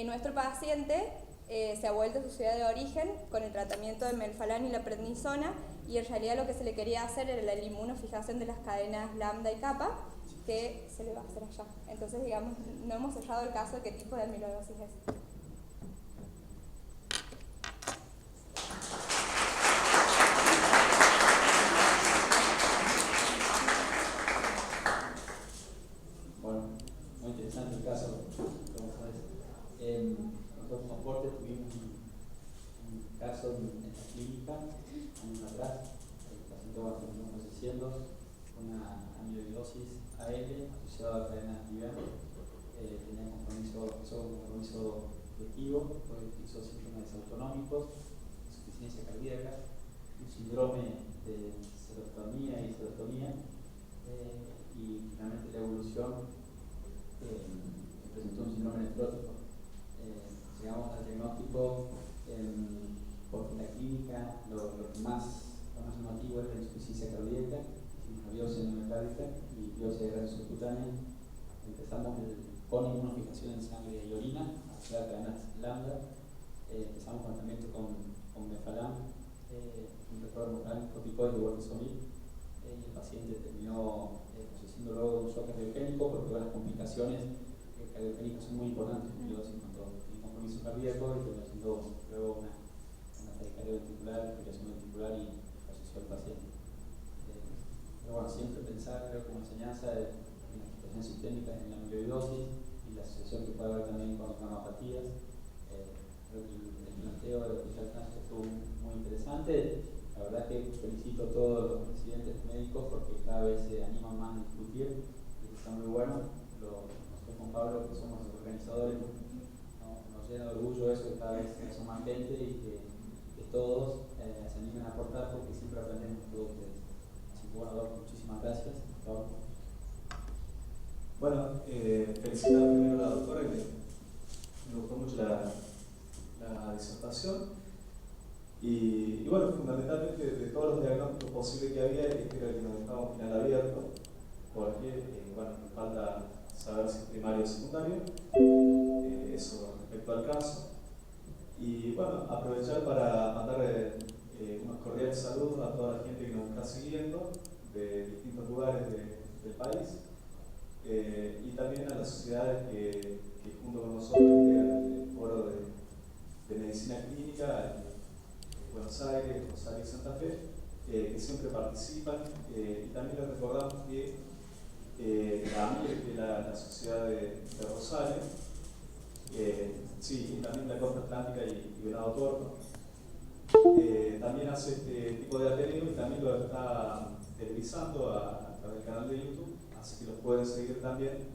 Nuestro paciente se ha vuelto a su ciudad de origen con el tratamiento de melfalán y la prednisona, y en realidad lo que se le quería hacer era la inmunofijación de las cadenas lambda y kappa, que se le va a hacer allá. Entonces, digamos, no hemos cerrado el caso de qué tipo de amiloidosis es. Bueno, muy interesante el caso, como sabes. Nosotros en soporte tuvimos un caso en la clínica, años atrás, el paciente bueno, que estamos ofreciendo una amiloidosis AL asociada a cadenas livianas, tenía compromiso objetivo, hizo síntomas desautonómicos, insuficiencia cardíaca, un síndrome de serotonía y serotonía, y finalmente la evolución presentó un síndrome nefrótico. Llegamos al diagnóstico porque en la clínica lo más llamativo es la insuficiencia cardíaca, una biopsia endocárdica y biopsia de grasa subcutánea. Empezamos con inmunofijación en sangre y orina, hacia cadenas lambda. Empezamos con tratamiento con melfalán, un retorno melfalán corticoide de bortezomib, y el paciente terminó procesando luego un shock cardiogénico porque las complicaciones cardiogénicas son muy importantes en cuanto al compromiso cardíaco, y terminó haciendo luego una taquicardia ventricular, fibrilación ventricular y falleció el paciente. Pero bueno, siempre pensar, creo, como enseñanza en las situaciones sistémicas en la amiloidosis y la asociación que puede haber también con gamopatías. Creo que el planteo del Hospital Cáncer estuvo muy interesante. La verdad que felicito a todos los residentes médicos porque cada vez se animan más a discutir, y está muy bueno. Nosotros con Pablo, que somos los organizadores, nos llena de orgullo eso, que cada vez son más gente y que todos se animen a aportar, porque siempre aprendemos de todos ustedes. Así que bueno, Doc, muchísimas gracias. Bueno, felicitar primero a la doctora, que me gustó mucho la disertación. Y bueno, fundamentalmente de todos los diagnósticos posibles que había, este era el que nos dejaba un final abierto, porque bueno, nos falta saber si es primario o secundario, eso respecto al caso. Y bueno, aprovechar para mandar unos cordiales saludos a toda la gente que nos está siguiendo de distintos lugares del país, y también a las sociedades que junto con nosotros integran el foro de medicina clínica en Buenos Aires, Rosario y Santa Fe, que siempre participan, y también les recordamos que la AMIR, que es la sociedad de Rosario, Sí, y también la costa atlántica y Venado Tuerto. También hace este tipo de ateneo y también lo está televisando a través del canal de YouTube, así que los pueden seguir también,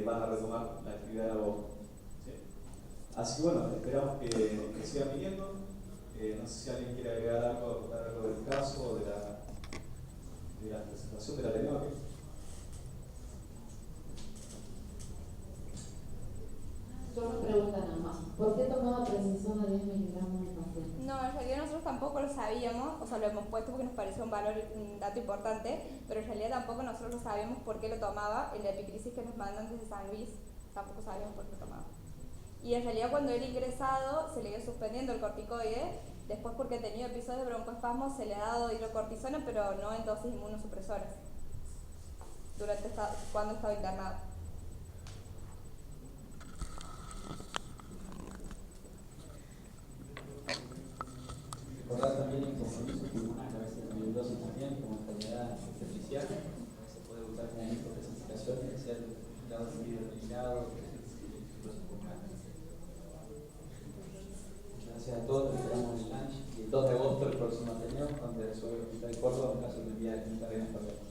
van a retomar la actividad de agosto. ¿Sí? Así que bueno, esperamos que sigan viniendo. No sé si alguien quiere agregar algo, contar algo del caso, de la presentación del ateneo. Yo me pregunto nada más, ¿por qué tomaba precisión a 10 miligramos de café? No, en realidad nosotros tampoco lo sabíamos, o sea, lo hemos puesto porque nos pareció un dato importante, pero en realidad tampoco nosotros lo sabíamos por qué lo tomaba. En la epicrisis que nos mandan desde San Luis, tampoco sabíamos por qué lo tomaba. Y en realidad cuando él ingresado se le iba suspendiendo el corticoide, después porque ha tenido episodios de broncoespasmo se le ha dado hidrocortisona, pero no en dosis inmunosupresoras, cuando estaba internado. Recordar también el compromiso pulmonar, a veces la amiloidosis también, como enfermedad artificial, a veces puede usar una microprecipitación y ser dado de vidrio eliminado, Gracias a todos, nos esperamos el lunch y el 2 de agosto el próximo ateneo, donde resuelve el Hospital de Córdoba, en caso de enviar a Clínica Arena para ver.